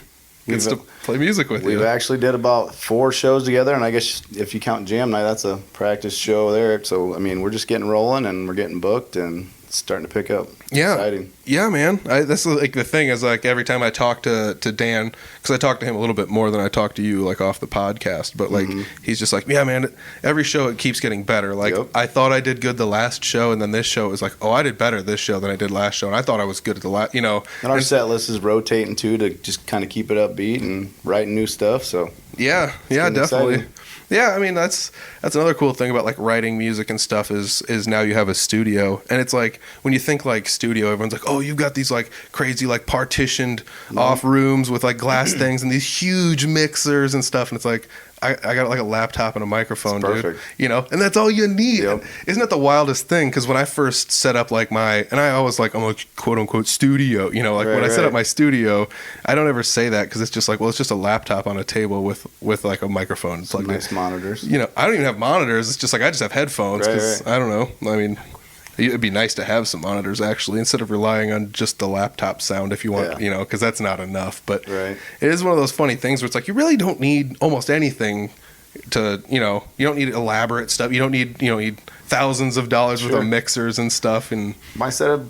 gets to play music with you. We've actually did about 4 shows together, and I guess if you count jam night, that's a practice show there. So I mean, we're just getting rolling, and we're getting booked, and it's starting to pick up. Yeah, exciting. Yeah, man. That's like the thing is, like, every time I talk to Dan, because I talk to him a little bit more than I talk to you, like, off the podcast, but like he's just like, yeah, man, every show it keeps getting better. Like, I thought I did good the last show, and then this show is like, oh, I did better this show than I did last show, and I thought I was good at the last, you know. And our set list is rotating too, to just kind of keep it upbeat and writing new stuff. So yeah, definitely. Exciting. Yeah, I mean, that's another cool thing about like writing music and stuff is now you have a studio, and it's like when you think like studio, everyone's like, oh, you've got these like crazy like partitioned off rooms with like glass things and these huge mixers and stuff, and it's like I got like a laptop and a microphone, dude. You know, and that's all you need. Yep. Isn't that the wildest thing? Because when I first set up like and I always like, I'm a quote unquote studio, you know, like when I set up my studio, I don't ever say that because it's just like, well, it's just a laptop on a table with like a microphone. It's like nice monitors. You know, I don't even have monitors. It's just like I just have headphones because I don't know. I mean, it'd be nice to have some monitors actually instead of relying on just the laptop sound if you want, you know, because that's not enough. But it is one of those funny things where it's like you really don't need almost anything to, you know, you don't need elaborate stuff. You don't need, you know, need thousands of dollars worth of mixers and stuff. And my setup,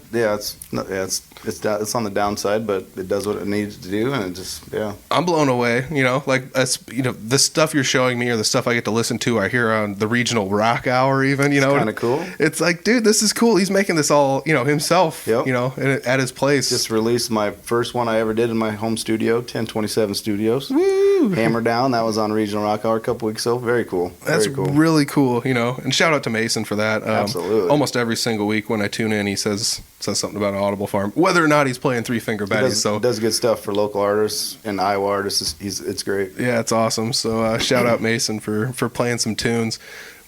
it's on the downside, but it does what it needs to do, and it just I'm blown away. You know, like you know, the stuff you're showing me or the stuff I get to listen to, I hear on the regional rock hour, even. You know, kind of cool. It's like, dude, this is cool. He's making this all, you know, himself. You know, at his place. Just released my first one I ever did in my home studio, 1027 Studios. Woo! Hammer Down. That was on regional rock hour a couple weeks ago. Very cool. That's really cool. You know, and shout out to Mason for that. Absolutely. Almost every single week when I tune in, he says something about Audible Farm, whether or not he's playing Three Finger Betty. He does good stuff for local artists and Iowa artists. It's great. Yeah, it's awesome. So shout out Mason for playing some tunes.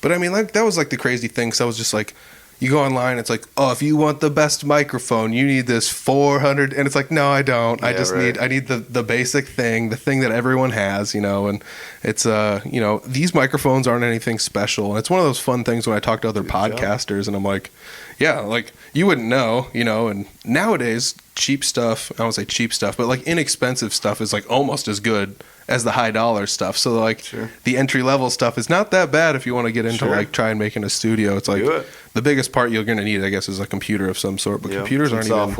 But I mean, like, that was like the crazy thing. So I was just like, you go online, it's like, oh, if you want the best microphone, you need this 400, and it's like, no, I don't. I just need the basic thing, the thing that everyone has, you know. And it's you know, these microphones aren't anything special, and it's one of those fun things when I talk to other podcasters, and I'm like, yeah, like, you wouldn't know, you know. And nowadays, cheap stuff, I don't say cheap stuff, but like inexpensive stuff is like almost as good as the high dollar stuff. So like Sure. the entry level stuff is not that bad if you want to get into Sure. like try and make in a studio. It's like Do it. the biggest part you're going to need, I guess, is a computer of some sort. But Yep, computers some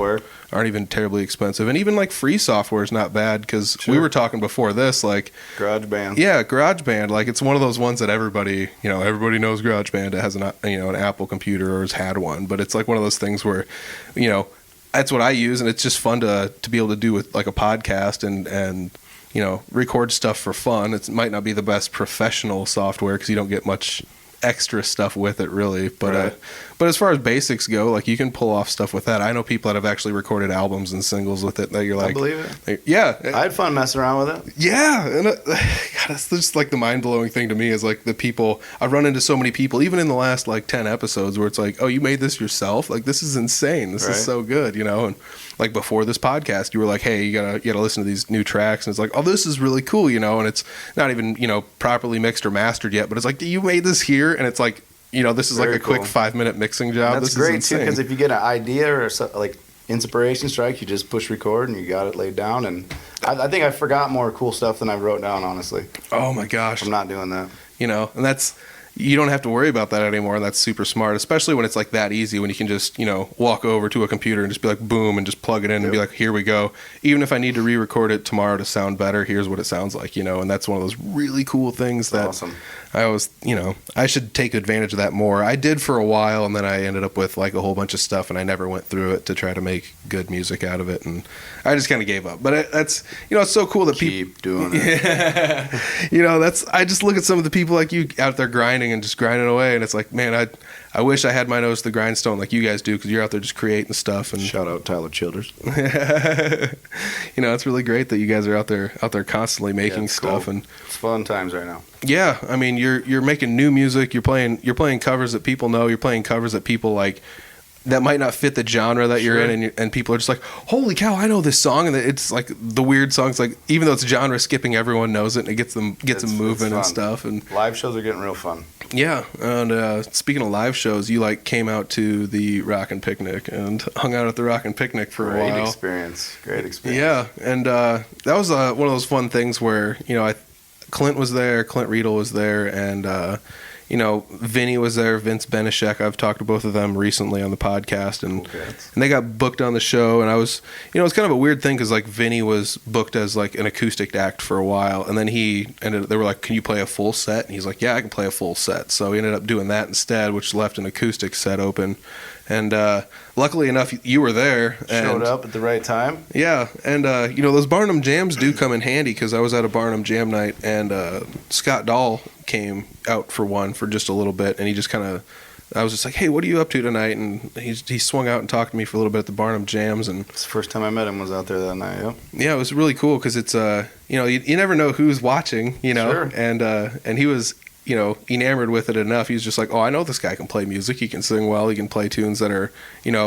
aren't even terribly expensive, and even like free software is not bad because we Sure. were talking before this, like GarageBand. yeah, GarageBand, like it's one of those ones that everybody knows GarageBand. It has an Apple computer or has had one, but it's like one of those things where, that's what I use, and it's just fun to be able to do with like a podcast and record stuff for fun. It might not be the best professional software because you don't get much extra stuff with it really, but Right. but as far as basics go, like you can pull off stuff with that. I know people that have actually recorded albums and singles with it that you're like, I believe it. like, yeah, I had fun messing around with it. yeah, and God, that's just like the mind-blowing thing to me is like the people I've run into so many people even in the last like 10 episodes where it's like, oh, you made this yourself? Like this is insane. This Right. is so good, and like before this podcast you were like, hey, you gotta listen to these new tracks, and it's like, oh, this is really cool, and it's not even properly mixed or mastered yet, but it's like, you made this here, and it's like, this is Very like a quick cool. 5-minute mixing job. That's This great is too, insane. because if you get an idea or like inspiration strike, you just push record and you got it laid down. And I think I forgot more cool stuff than I wrote down. Honestly, Oh my gosh. I'm not doing that. And that's, you don't have to worry about that anymore, and that's super smart, especially when it's like that easy, when you can just walk over to a computer and just be like boom and just plug it in and be like, here we go. Even if I need to re-record it tomorrow to sound better, here's what it sounds like, and that's one of those really cool things that Awesome. I always, I should take advantage of that more. I did for a while, and then I ended up with like a whole bunch of stuff, and I never went through it to try to make good music out of it, and I just kind of gave up. But that's, it's so cool that people Keep doing it. that's, I just look at some of the people like you out there grinding and just grinding away, and it's like, man, I wish I had my nose to the grindstone like you guys do, because you're out there just creating stuff. And Shout out Tyler Childers. it's really great that you guys are out there constantly making it's stuff. cool. And It's fun times right now. yeah, I mean, you're making new music. You're playing covers that people know. You're playing covers that people like, that might not fit the genre that you're Sure. in, and people are just like, holy cow, I know this song. And it's like the weird songs, like even though it's genre skipping, everyone knows it, and it gets them It's moving and fun. stuff. And Live shows are getting real fun. yeah, and speaking of live shows, you like came out to the Rockin' Picnic and hung out at the Rockin' Picnic for a Great while. experience. Great experience. Yeah, and that was one of those fun things where Clint was there, Clint Riedel was there, and Vinny was there, Vince Benishek. I've talked to both of them recently on the podcast, and they got booked on the show. And I was, it's kind of a weird thing because like Vinny was booked as like an acoustic act for a while, and then they were like, can you play a full set? And he's like, yeah, I can play a full set. So he ended up doing that instead, which left an acoustic set open. And luckily enough, you were there. Showed up at the right time. Yeah, and those Barnum jams do come in handy, because I was at a Barnum jam night, and Scott Dahl came out for just a little bit, and he just kind of, I was just like, hey, what are you up to tonight? And he swung out and talked to me for a little bit at the Barnum jams, and It's the first time I met him was out there that night. Yep. yeah, it was really cool because it's you never know who's watching, Sure. and he was enamored with it enough. He's just like, oh, I know this guy can play music. He can sing well. He can play tunes that are,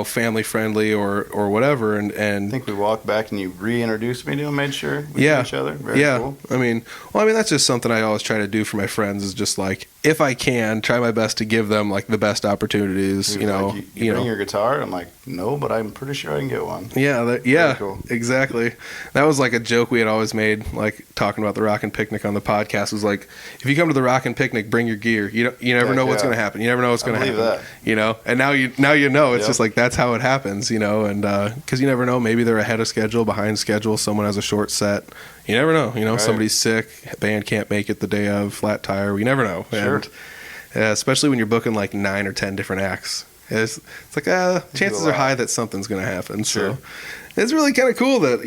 family friendly or whatever. And I think we walked back and you reintroduced me to him, made sure we yeah, knew each other. Very yeah. cool. I mean, that's just something I always try to do for my friends, is just like, if I can, try my best to give them like the best opportunities. He was like, you bring your guitar? I'm like, no, but I'm pretty sure I can get one. Yeah, Very cool. Exactly. That was like a joke we had always made, like talking about the Rockin' Picnic on the podcast. Was like, if you come to the Rockin' Picnic, bring your gear. You never know what's going to happen. You never know what's going to happen. That. And now you know. It's Yep. just like that's how it happens. And because you never know, maybe they're ahead of schedule, behind schedule. Someone has a short set. You never know. Right. Somebody's sick, band can't make it the day of, flat tire. We never know. Sure. And especially when you're booking like 9 or 10 different acts. It's like chances are high that something's going to happen. Sure. So it's really kind of cool that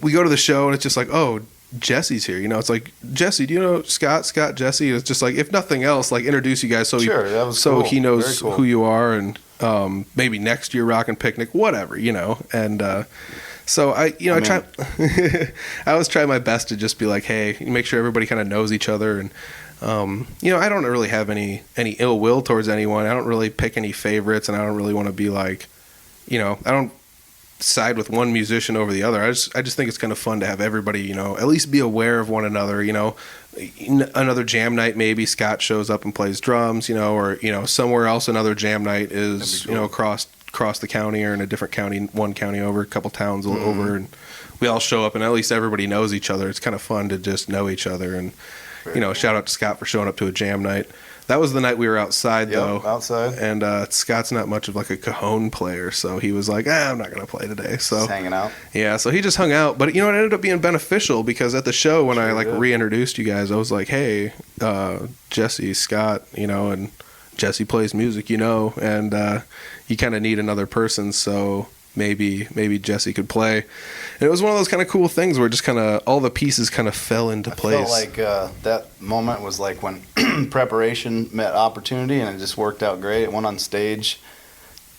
we go to the show and it's just like, oh, Jesse's here. It's like, Jesse, do you know Scott, Jesse? It's just like, if nothing else, like introduce you guys Sure, that was so cool. he knows Very cool. who you are, and maybe next year Rockin' Picnic, whatever, and so I try I always try my best to just be like, hey, make sure everybody kind of knows each other, and I don't really have any ill will towards anyone. I don't really pick any favorites, and I don't really want to be like, I don't side with one musician over the other. I just think it's kind of fun to have everybody, at least be aware of one another. Another jam night, maybe Scott shows up and plays drums, or somewhere else another jam night is, That'd be cool. across across the county or in a different county, one county over, a couple towns over, and we all show up, and at least everybody knows each other. It's kind of fun to just know each other, and shout out to Scott for showing up to a jam night. That was the night we were outside, though. Outside. And Scott's not much of like a cajon player, so he was like, I'm not going to play today. So just hanging out. Yeah, so he just hung out. But, it ended up being beneficial because at the show when I reintroduced you guys, I was like, hey, Jesse, Scott, and Jesse plays music, and you kind of need another person, so maybe Jesse could play. And it was one of those kind of cool things where just kind of all the pieces kind of fell into place. I felt like that moment was like when preparation met opportunity, and it just worked out great. Went on stage,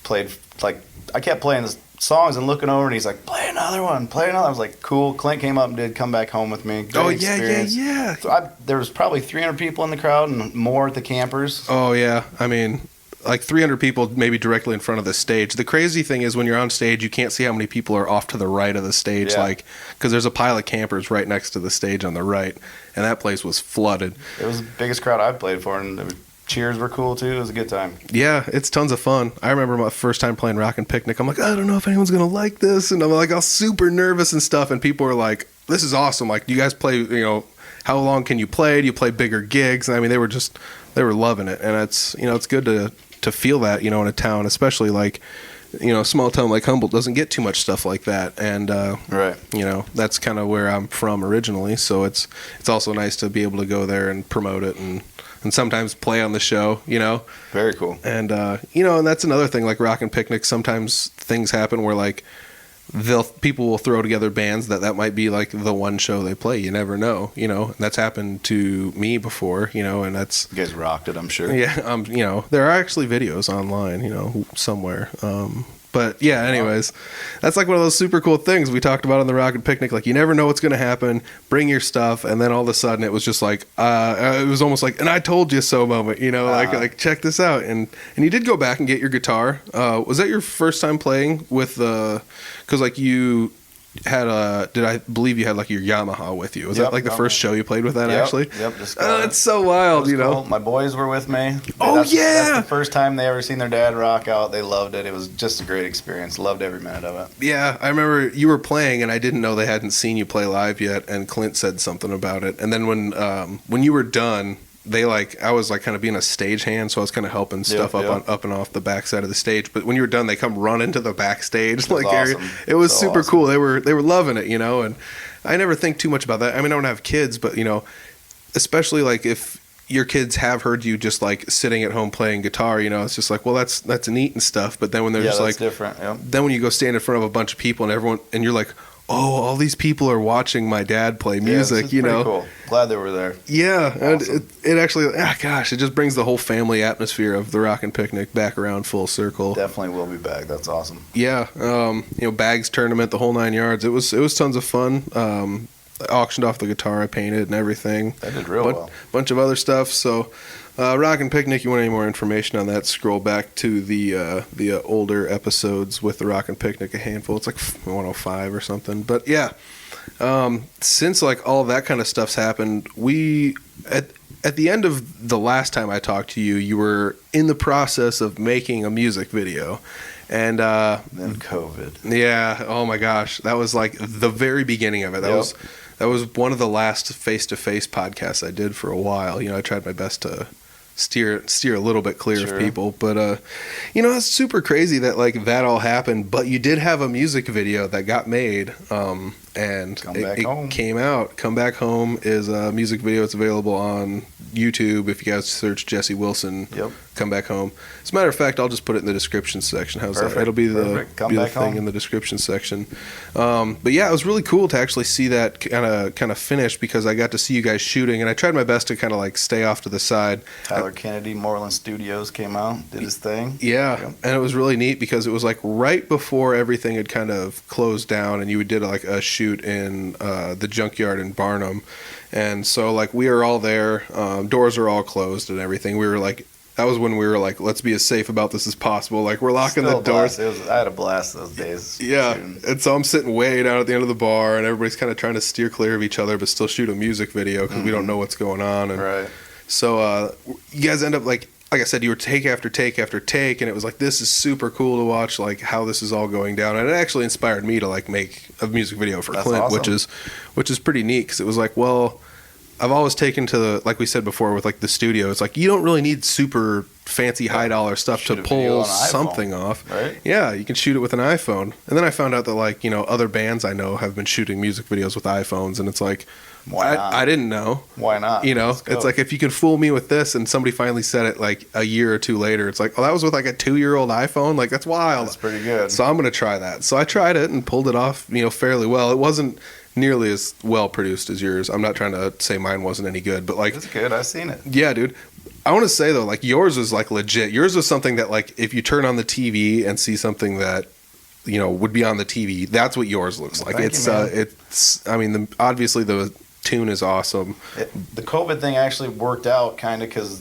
played, I kept playing the songs and looking over, and he's like, play another one. I was like, cool. Clint came up and did Come Back Home with me. Great experience. Yeah. So there was probably 300 people in the crowd and more at the campers. Oh, yeah. I mean, like 300 people maybe directly in front of the stage. The crazy thing is when you're on stage, you can't see how many people are off to the right of the stage, because there's a pile of campers right next to the stage on the right, and that place was flooded. It was the biggest crowd I've played for, and the cheers were cool too. It was a good time. Yeah, it's tons of fun. I remember my first time playing Rock and Picnic. I'm like, I don't know if anyone's going to like this, and I'm like, all super nervous and stuff, and people were like, this is awesome. Like, do you guys play, how long can you play? Do you play bigger gigs? And I mean, they were loving it, and it's, it's good to feel that, in a town, especially like, a small town like Humboldt doesn't get too much stuff like that. And, that's kind of where I'm from originally. So it's also nice to be able to go there and promote it and sometimes play on the show, Very cool. And, and that's another thing, like Rock and Picnic. Sometimes things happen where like people will throw together bands that might be like the one show they play. You never know, and that's happened to me before, and that's, you guys rocked it, I'm sure. Yeah. There are actually videos online, somewhere. But yeah, anyways, that's like one of those super cool things we talked about on the Rock and Picnic. Like, you never know what's going to happen. Bring your stuff. And then all of a sudden it was just like, it was almost like, and I told you so moment, like check this out. And you did go back and get your guitar. Was that your first time playing with cause like you had I believe you had like your Yamaha with you? Was that like the first show you played with that actually? Yep. It's so wild, Cool. My boys were with me. That's the first time they ever seen their dad rock out. They loved it. It was just a great experience. Loved every minute of it. Yeah, I remember you were playing, and I didn't know they hadn't seen you play live yet. And Clint said something about it. And then when you were done, I was like kind of being a stagehand, so I was kind of helping stuff up and off the backside of the stage. But when you were done, they come run into the backstage area. Awesome. It was super cool. They were loving it, and I never think too much about that. I mean, I don't have kids, but especially like if your kids have heard you just like sitting at home playing guitar, it's just like, well, that's neat and stuff. But then when they're just like different, then when you go stand in front of a bunch of people and you're like, oh, all these people are watching my dad play music, pretty cool. Glad they were there. Yeah, Awesome. And it actually, it just brings the whole family atmosphere of the Rock and Picnic back around full circle. Definitely will be back. That's awesome. Yeah, bags tournament, the whole 9 yards. It was tons of fun. I auctioned off the guitar I painted and everything. That did real well. Bunch of other stuff. So, Rock and Picnic, you want any more information on that, scroll back to the older episodes with the Rock and Picnic, a handful. It's like 105 or something. But yeah, since like all that kind of stuff's happened, we at the end of the last time I talked to you, you were in the process of making a music video. And then COVID. Yeah, oh my gosh, that was like the very beginning of it. That was one of the last face-to-face podcasts I did for a while. I tried my best to steer a little bit clear of people, but it's super crazy that like that all happened. But you did have a music video that got made, and it came out. Come Back Home is a music video. It's available on YouTube if you guys search Jesse Wilson. Yep. Come Back Home. As a matter of fact, I'll just put it in the description section. How's that? It'll be the thing in the description section. But yeah, it was really cool to actually see that kind of finished, because I got to see you guys shooting, and I tried my best to kind of like stay off to the side. Tyler Kennedy, Moreland Studios, came out, did his thing. Yeah, and it was really neat because it was like right before everything had kind of closed down, and you did like a shoot in the junkyard in Barnum. And so like we were all there, doors are all closed and everything. We were like, that was when we were like, let's be as safe about this as possible. Like, we're locking the doors. I had a blast those days. Yeah. Shooting. And so I'm sitting way down at the end of the bar, and everybody's kind of trying to steer clear of each other, but still shoot a music video because we don't know what's going on. And right. So you guys end up like like I said, you were take after take after take, and it was like, this is super cool to watch, like how this is all going down. And it actually inspired me to like make a music video for Clint, awesome. which is pretty neat, because it was like, well, I've always taken to the, like we said before with like the studio, it's like you don't really need super fancy high dollar stuff to pull something off. Right? Yeah, you can shoot it with an iPhone. And then I found out that like, you know, other bands I know have been shooting music videos with iPhones, and it's like, Why not? I didn't know. Why not? You know, it's like if you can fool me with this, and somebody finally said it like a year or two later, it's like, oh, that was with like a 2-year-old iPhone. Like, that's wild. That's pretty good. So I'm going to try that. So I tried it and pulled it off, you know, fairly well. It wasn't nearly as well produced as yours. I'm not trying to say mine wasn't any good, but like, It's good. I've seen it. yeah, dude. I want to say though, like yours was like legit. Yours was something that like if you turn on the TV and see something that, you know, would be on the TV, that's what yours looks like. It's I mean, obviously the tune is awesome. The COVID thing actually worked out kind of because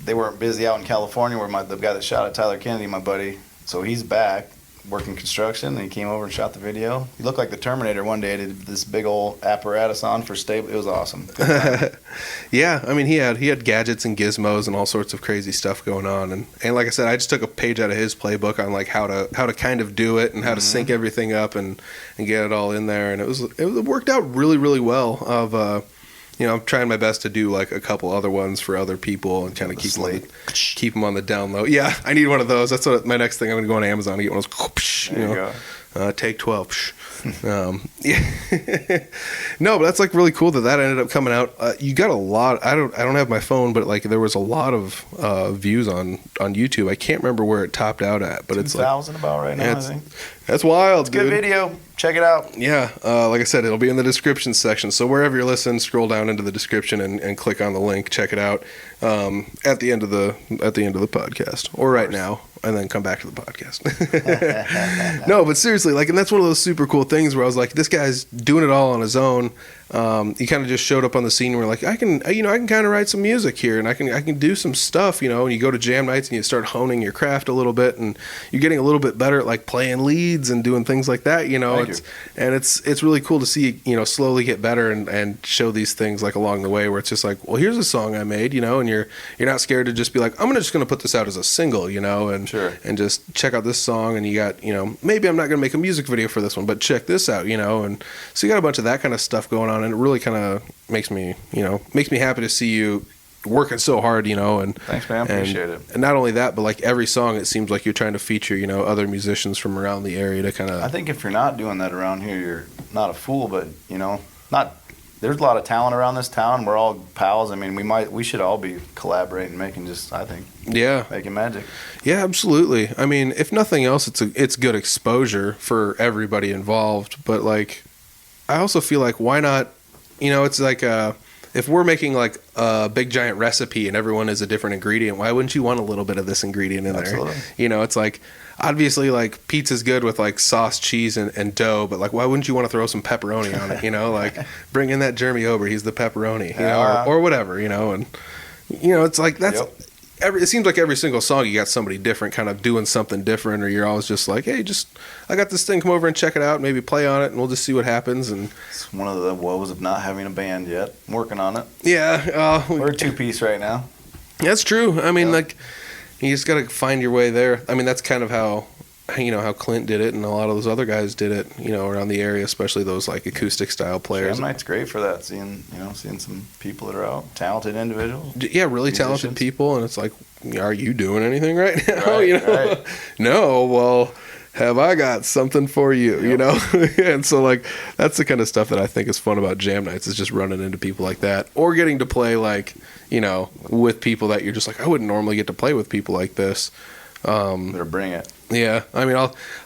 they weren't busy out in California where the guy that shot at Tyler Kennedy, my buddy, so he's back working construction, and he came over and shot the video. He looked like the Terminator one day. Did this big old apparatus on for stable. It was awesome. Yeah, I mean he had gadgets and gizmos and all sorts of crazy stuff going on, and like I said, I just took a page out of his playbook on like how to kind of do it and how to sync everything up and get it all in there, and it worked out really, really well. You know, I'm trying my best to do like a couple other ones for other people and kind of keep them on the down low. Yeah, I need one of those. That's what my next thing. I'm going to go on Amazon and get one of those. There you go. Take 12. Yeah. No, but that's like really cool that ended up coming out. You got a lot. I don't have my phone, but like there was a lot of views on YouTube. I can't remember where it topped out at, but it's like 2,000 about right now. I think that's wild. it's a good video. Check it out. Yeah, like I said, it'll be in the description section. So wherever you're listening, scroll down into the description and click on the link. Check it out at the end of the podcast, or right now, and then come back to the podcast. No, but seriously, like, and that's one of those super cool things where I was like, this guy's doing it all on his own. He kind of just showed up on the scene and we're like, I can kind of write some music here, and I can do some stuff, you know. And you go to jam nights and you start honing your craft a little bit, and you're getting a little bit better at like playing leads and doing things like that, you know. It's really cool to see, you know, slowly get better and show these things like along the way where it's just like, well, here's a song I made, you know, and you're not scared to just be like, I'm just gonna put this out as a single, you know, and just check out this song, and you got, you know, maybe I'm not gonna make a music video for this one, but check this out, you know. And so you got a bunch of that kind of stuff going on, and it really kind of makes me happy to see you working so hard, you know. And thanks, man. Appreciate it. And not only that, but like every song, it seems like you're trying to feature, you know, other musicians from around the area to kind of. I think if you're not doing that around here, you're not a fool. But you know, there's a lot of talent around this town. We're all pals. I mean, we should all be collaborating, making magic. Yeah, absolutely. I mean, if nothing else, it's good exposure for everybody involved. But like, I also feel like, why not? You know, it's like if we're making like a big giant recipe and everyone is a different ingredient, why wouldn't you want a little bit of this ingredient in Absolutely. there? You know, it's like, obviously like pizza's good with like sauce, cheese, and dough, but like why wouldn't you want to throw some pepperoni on it? You know, like bring in that Jeremy Ober, he's the pepperoni, you know, or whatever, you know. And you know, it's like that's. Yep. It seems like every single song you got somebody different kind of doing something different, or you're always just like, hey, I got this thing, come over and check it out, maybe play on it, and we'll just see what happens. And it's one of the woes of not having a band yet. I'm working on it. Yeah. We're a 2-piece right now. That's true. I mean, like, you just got to find your way there. I mean, that's kind of how Clint did it, and a lot of those other guys did it, you know, around the area, especially those like acoustic style players. Jam night's great for that, seeing some people that are out, talented individuals. Yeah, really musicians. Talented people, and it's like, are you doing anything right now? Right, you know, right. No, well, have I got something for you? Yep. You know, and so like that's the kind of stuff that I think is fun about jam nights, is just running into people like that, or getting to play like, you know, with people that you're just like, I wouldn't normally get to play with people like this. Better bring it. Yeah, I mean,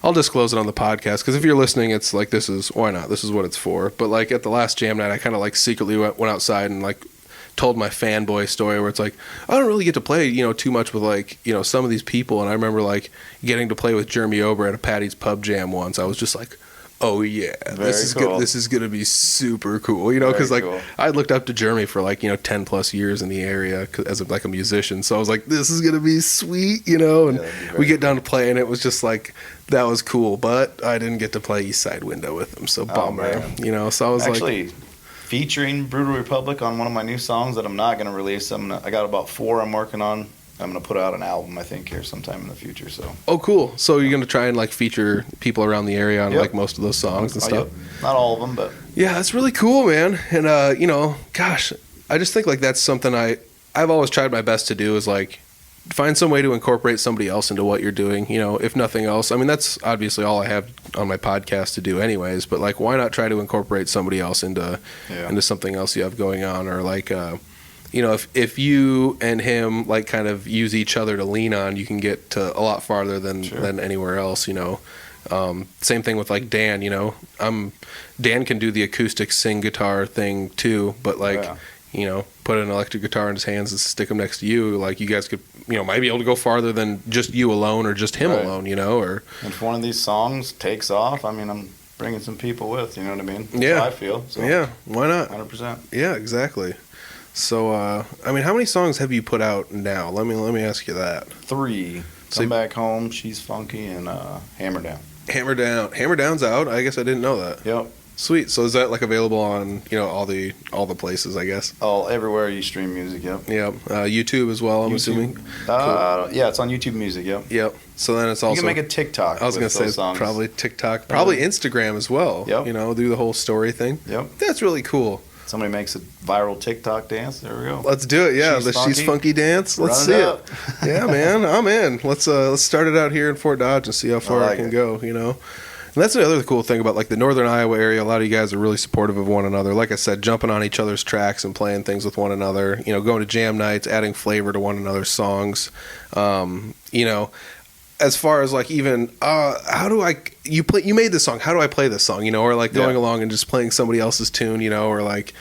I'll disclose it on the podcast, because if you're listening, it's like, why not? This is what it's for. But like at the last jam night, I kind of like secretly went outside and like told my fanboy story, where it's like, I don't really get to play, you know, too much with like, you know, some of these people. And I remember like getting to play with Jeremy Ober at a Patty's Pub Jam once. I was just like, oh yeah, this is cool. This is gonna be super cool, you know, because like cool. I looked up to Jeremy for like, you know, 10 plus years in the area as like a musician, so I was like, this is gonna be sweet, you know. And we get down to play, and it was just like, that was cool, but I didn't get to play East Side Window with him, so bummer, you know. So I was actually featuring Brutal Republic on one of my new songs that I'm not gonna release. I got about 4 I'm working on I'm gonna put out an album, I think, here sometime in the future. So. Oh, cool. So you're gonna try and like feature people around the area on like most of those songs and stuff. Yep. Not all of them, but yeah, that's really cool, man. And you know, gosh, I just think like that's something I've always tried my best to do is like find some way to incorporate somebody else into what you're doing, you know, if nothing else. I mean, that's obviously all I have on my podcast to do anyways, but like why not try to incorporate somebody else into something else you have going on, or like you know, if you and him like kind of use each other to lean on, you can get to a lot farther than anywhere else, you know. Same thing with like Dan, you know. Dan can do the acoustic sing guitar thing too, but like you know, put an electric guitar in his hands and stick him next to you, like you guys could, you know, might be able to go farther than just you alone or just him alone, you know. Or if one of these songs takes off, I mean, I'm bringing some people with, you know what I mean? That's how I feel. So. Yeah, why not? 100%. Yeah, exactly. So, I mean, how many songs have you put out now? Let me ask you that. 3. Come Back Home, She's Funky, and Hammer Down. Hammer Down's out. I guess I didn't know that. Yep. Sweet. So is that like available on, you know, all the places, I guess? Everywhere you stream music. Yep. Yep. YouTube as well, I'm assuming. Cool. Yeah, it's on YouTube Music. Yep. Yep. So then it's also. You can make a TikTok. I was gonna say songs. Probably TikTok, probably Instagram as well. Yep. You know, do the whole story thing. Yep. That's really cool. Somebody makes a viral TikTok dance. There we go. Let's do it. Yeah, She's Funky dance. Let's see it. Yeah, man, I'm in. Let's start it out here in Fort Dodge and see how far it can go. You know. And that's the other cool thing about like the northern Iowa area. A lot of you guys are really supportive of one another. Like I said, jumping on each other's tracks and playing things with one another. You know, going to jam nights, adding flavor to one another's songs. You know, as far as like even how do you made this song? How do I play this song? You know, or like going along and just playing somebody else's tune. You know, or like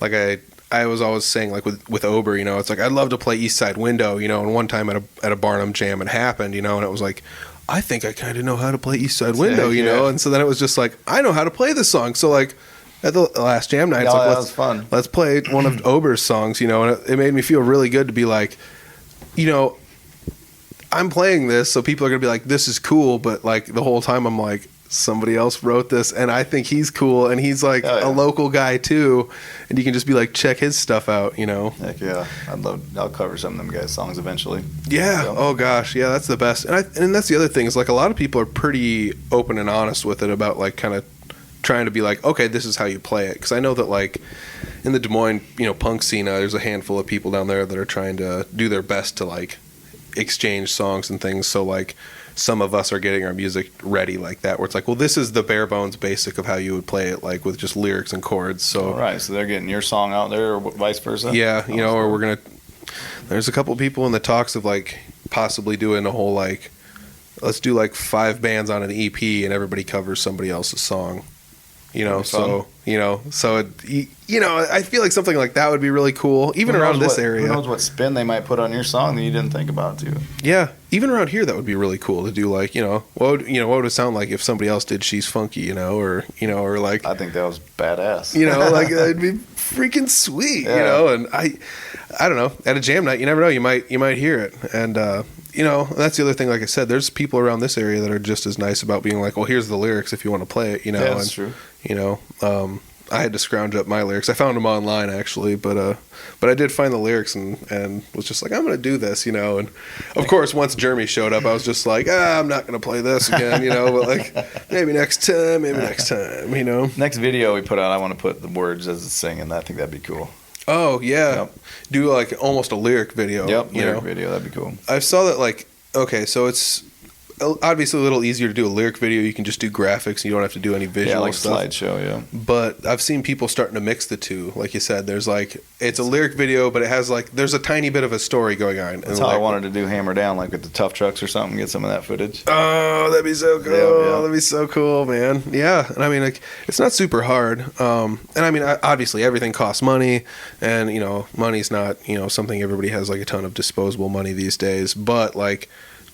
I was always saying like with Ober. You know, it's like I'd love to play East Side Window. You know, and one time at a Barnum jam it happened. You know, and it was like, I think I kind of know how to play East Side Window, you know? And so then it was just like, I know how to play this song. So like at the last jam night, it's like, that was fun. Let's play one of Ober's songs, you know? And it made me feel really good to be like, you know, I'm playing this, so people are going to be like, this is cool. But like the whole time I'm like, somebody else wrote this and I think he's cool. And he's like a local guy too. And you can just be like, check his stuff out, you know? Heck yeah. I'll cover some of them guys' songs eventually. Yeah. So. Oh gosh. Yeah, that's the best. And that's the other thing is like a lot of people are pretty open and honest with it about like kind of trying to be like, okay, this is how you play it. Cause I know that like in the Des Moines, you know, punk scene, there's a handful of people down there that are trying to do their best to like exchange songs and things. So like, some of us are getting our music ready like that, where it's like, well, this is the bare bones basic of how you would play it, like with just lyrics and chords. So, all right, so they're getting your song out there, or vice versa. Yeah, you know, or there's a couple people in the talks of like possibly doing a whole like, let's do like 5 bands on an EP and everybody covers somebody else's song. You know, so you know, I feel like something like that would be really cool, even around this area. Who knows what spin they might put on your song that you didn't think about too? Yeah, even around here, that would be really cool to do. Like, you know, what would it sound like if somebody else did "She's Funky," you know, or like. I think that was badass. You know, like it'd be freaking sweet. Yeah. You know, and I don't know, at a jam night, you never know, you might hear it, and you know, that's the other thing. Like I said, there's people around this area that are just as nice about being like, well, here's the lyrics if you want to play it. You know, that's true. You know, I had to scrounge up my lyrics. I found them online actually, but I did find the lyrics and was just like, I'm gonna do this, you know. And of course, once Jeremy showed up, I was just like, I'm not gonna play this again, you know. But like, maybe next time, you know. Next video we put out, I want to put the words as it's singing. I think that'd be cool. Oh yeah, do like almost a lyric video. Yep, lyric video. That'd be cool. I saw that like, okay, so it's obviously a little easier to do a lyric video. You can just do graphics and you don't have to do any visual like stuff. Slideshow, yeah. But I've seen people starting to mix the two. Like you said, there's like, it's a lyric video, but it has like, there's a tiny bit of a story going on. That's how I wanted to do Hammer Down, like with the tough trucks or something, get some of that footage. Oh, that'd be so cool. Yeah. That'd be so cool, man. Yeah. And I mean, like, it's not super hard. And I mean, obviously everything costs money, and, you know, money's not, you know, something everybody has like a ton of disposable money these days, but like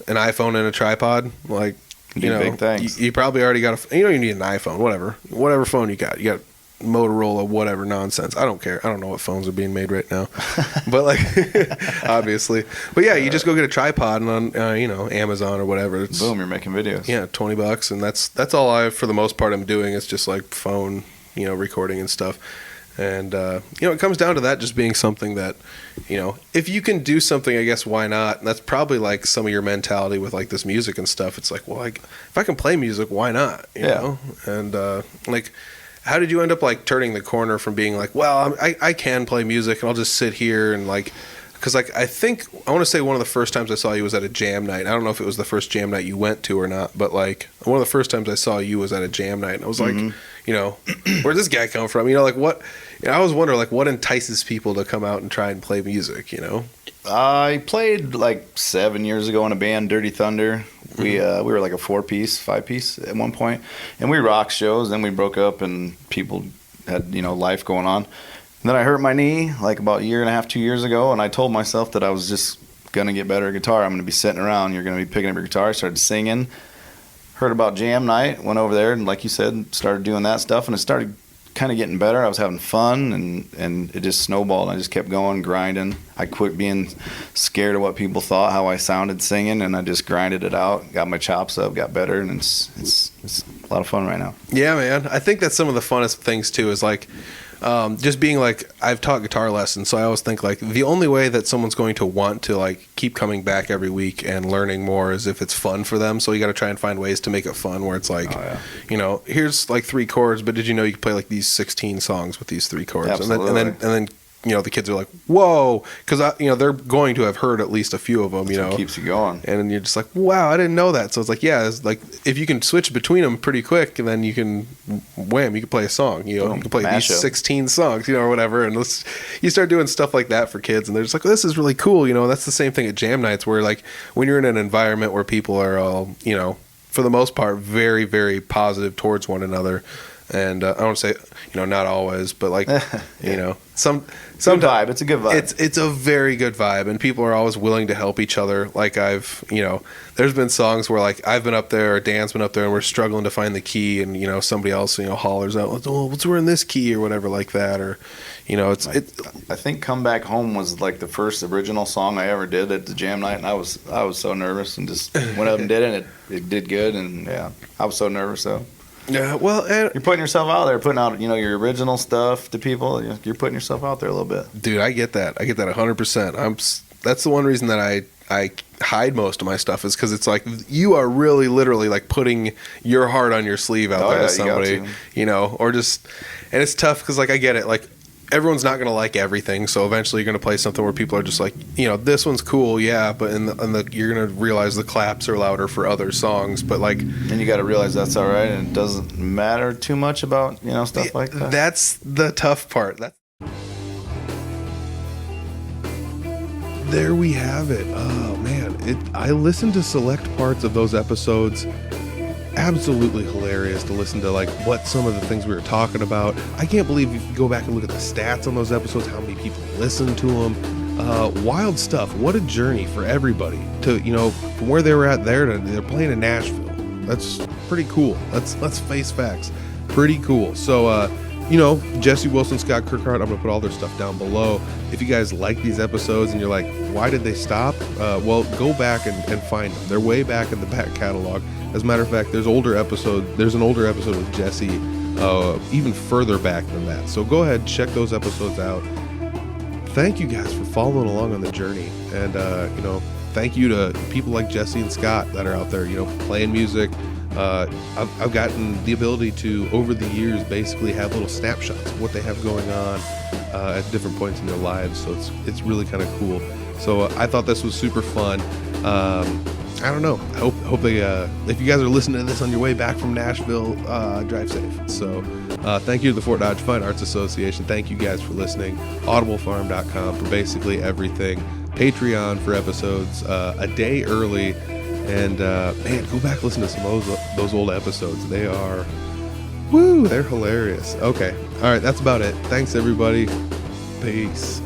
an iPhone and a tripod, like, you know, big things. You probably already got you don't even need an iPhone, whatever phone you got Motorola, whatever nonsense. I don't care. I don't know what phones are being made right now, but like, obviously, but yeah, you just go get a tripod and on, you know, Amazon or whatever. Boom, you're making videos. Yeah, $20, and that's all I, for the most part, I'm doing. It's just like phone, you know, recording and stuff. And, it comes down to that just being something that, if you can do something, I guess, why not? And that's probably like some of your mentality with like this music and stuff. It's like, well, like if I can play music, why not? You know? And, like, how did you end up like turning the corner from being like, well, I can play music and I'll just sit here and like, because like I want to say one of the first times I saw you was at a jam night. I don't know if it was the first jam night you went to or not, but like one of the first times I saw you was at a jam night, and I was like, where'd this guy come from? Like what? I always wonder like what entices people to come out and try and play music. I played like 7 years ago in a band, Dirty Thunder. We were like a 5-piece at one point, and we rocked shows. Then we broke up, and people had life going on. And then I hurt my knee like about a year and a half, 2 years ago, and I told myself that I was just going to get better at guitar. I'm going to be sitting around. You're going to be picking up your guitar. I started singing. Heard about jam night. Went over there and, like you said, started doing that stuff. And it started kind of getting better. I was having fun, and it just snowballed. I just kept going, grinding. I quit being scared of what people thought, how I sounded singing, and I just grinded it out. Got my chops up, got better, and it's a lot of fun right now. Yeah, man. I think that's some of the funnest things, too, is like just being like, I've taught guitar lessons, so I always think like the only way that someone's going to want to like keep coming back every week and learning more is if it's fun for them. So you got to try and find ways to make it fun, where it's like, here's like 3 chords, but did you know you can play like these 16 songs with these 3 chords? Absolutely. And then the kids are like, whoa, because they're going to have heard at least a few of them. That's what keeps you going, and you're just like, wow, I didn't know that. So it's like, it's like if you can switch between them pretty quick, and then you can you can play a song. You can play these 16 songs, or whatever, and you start doing stuff like that for kids, and they're just like, this is really cool. That's the same thing at jam nights, where like when you're in an environment where people are all for the most part very, very positive towards one another. And I don't say, not always, but like, some vibe. It's a good vibe. It's a very good vibe, and people are always willing to help each other. Like there's been songs where like I've been up there, or Dan's been up there, and we're struggling to find the key, and somebody else hollers out, "Oh, we're in this key," or whatever like that, or I think "Come Back Home" was like the first original song I ever did at the jam night, and I was so nervous, and just went up and did it. And it did good, and I was so nervous though. Yeah, well, you're putting yourself out there, putting out your original stuff to people. You're putting yourself out there a little bit. Dude, I get that. 100%. That's the one reason that I hide most of my stuff, is because it's like you are really literally like putting your heart on your sleeve out there to somebody, or just, and it's tough because like I get it, like everyone's not going to like everything, so eventually you're going to play something where people are just like, this one's cool, but you're going to realize the claps are louder for other songs, but like, and you got to realize that's all right, and it doesn't matter too much about stuff like that. That's the tough part. There we have it. Oh man, I listened to select parts of those episodes. Absolutely hilarious to listen to like what some of the things we were talking about. I can't believe if you go back and look at the stats on those episodes, how many people listen to them. Wild stuff. What a journey for everybody to, from where they were at there to they're playing in Nashville. That's pretty cool. Let's face facts. Pretty cool. So, Jesse Wilson, Scott Kirkhart, I'm going to put all their stuff down below. If you guys like these episodes and you're like, why did they stop? Well, go back and find them. They're way back in the back catalog. As a matter of fact, there's an older episode with Jesse, even further back than that. So go ahead, check those episodes out. Thank you guys for following along on the journey. And, thank you to people like Jesse and Scott that are out there, playing music. I've gotten the ability to, over the years, basically have little snapshots of what they have going on at different points in their lives. So it's really kind of cool. So I thought this was super fun. I don't know. I hope they, if you guys are listening to this on your way back from Nashville, drive safe. So thank you to the Fort Dodge Fine Arts Association. Thank you guys for listening. audiblefarm.com for basically everything. Patreon for episodes a day early. And man, go back and listen to some of those old episodes. They are, they're hilarious. Okay. All right. That's about it. Thanks, everybody. Peace.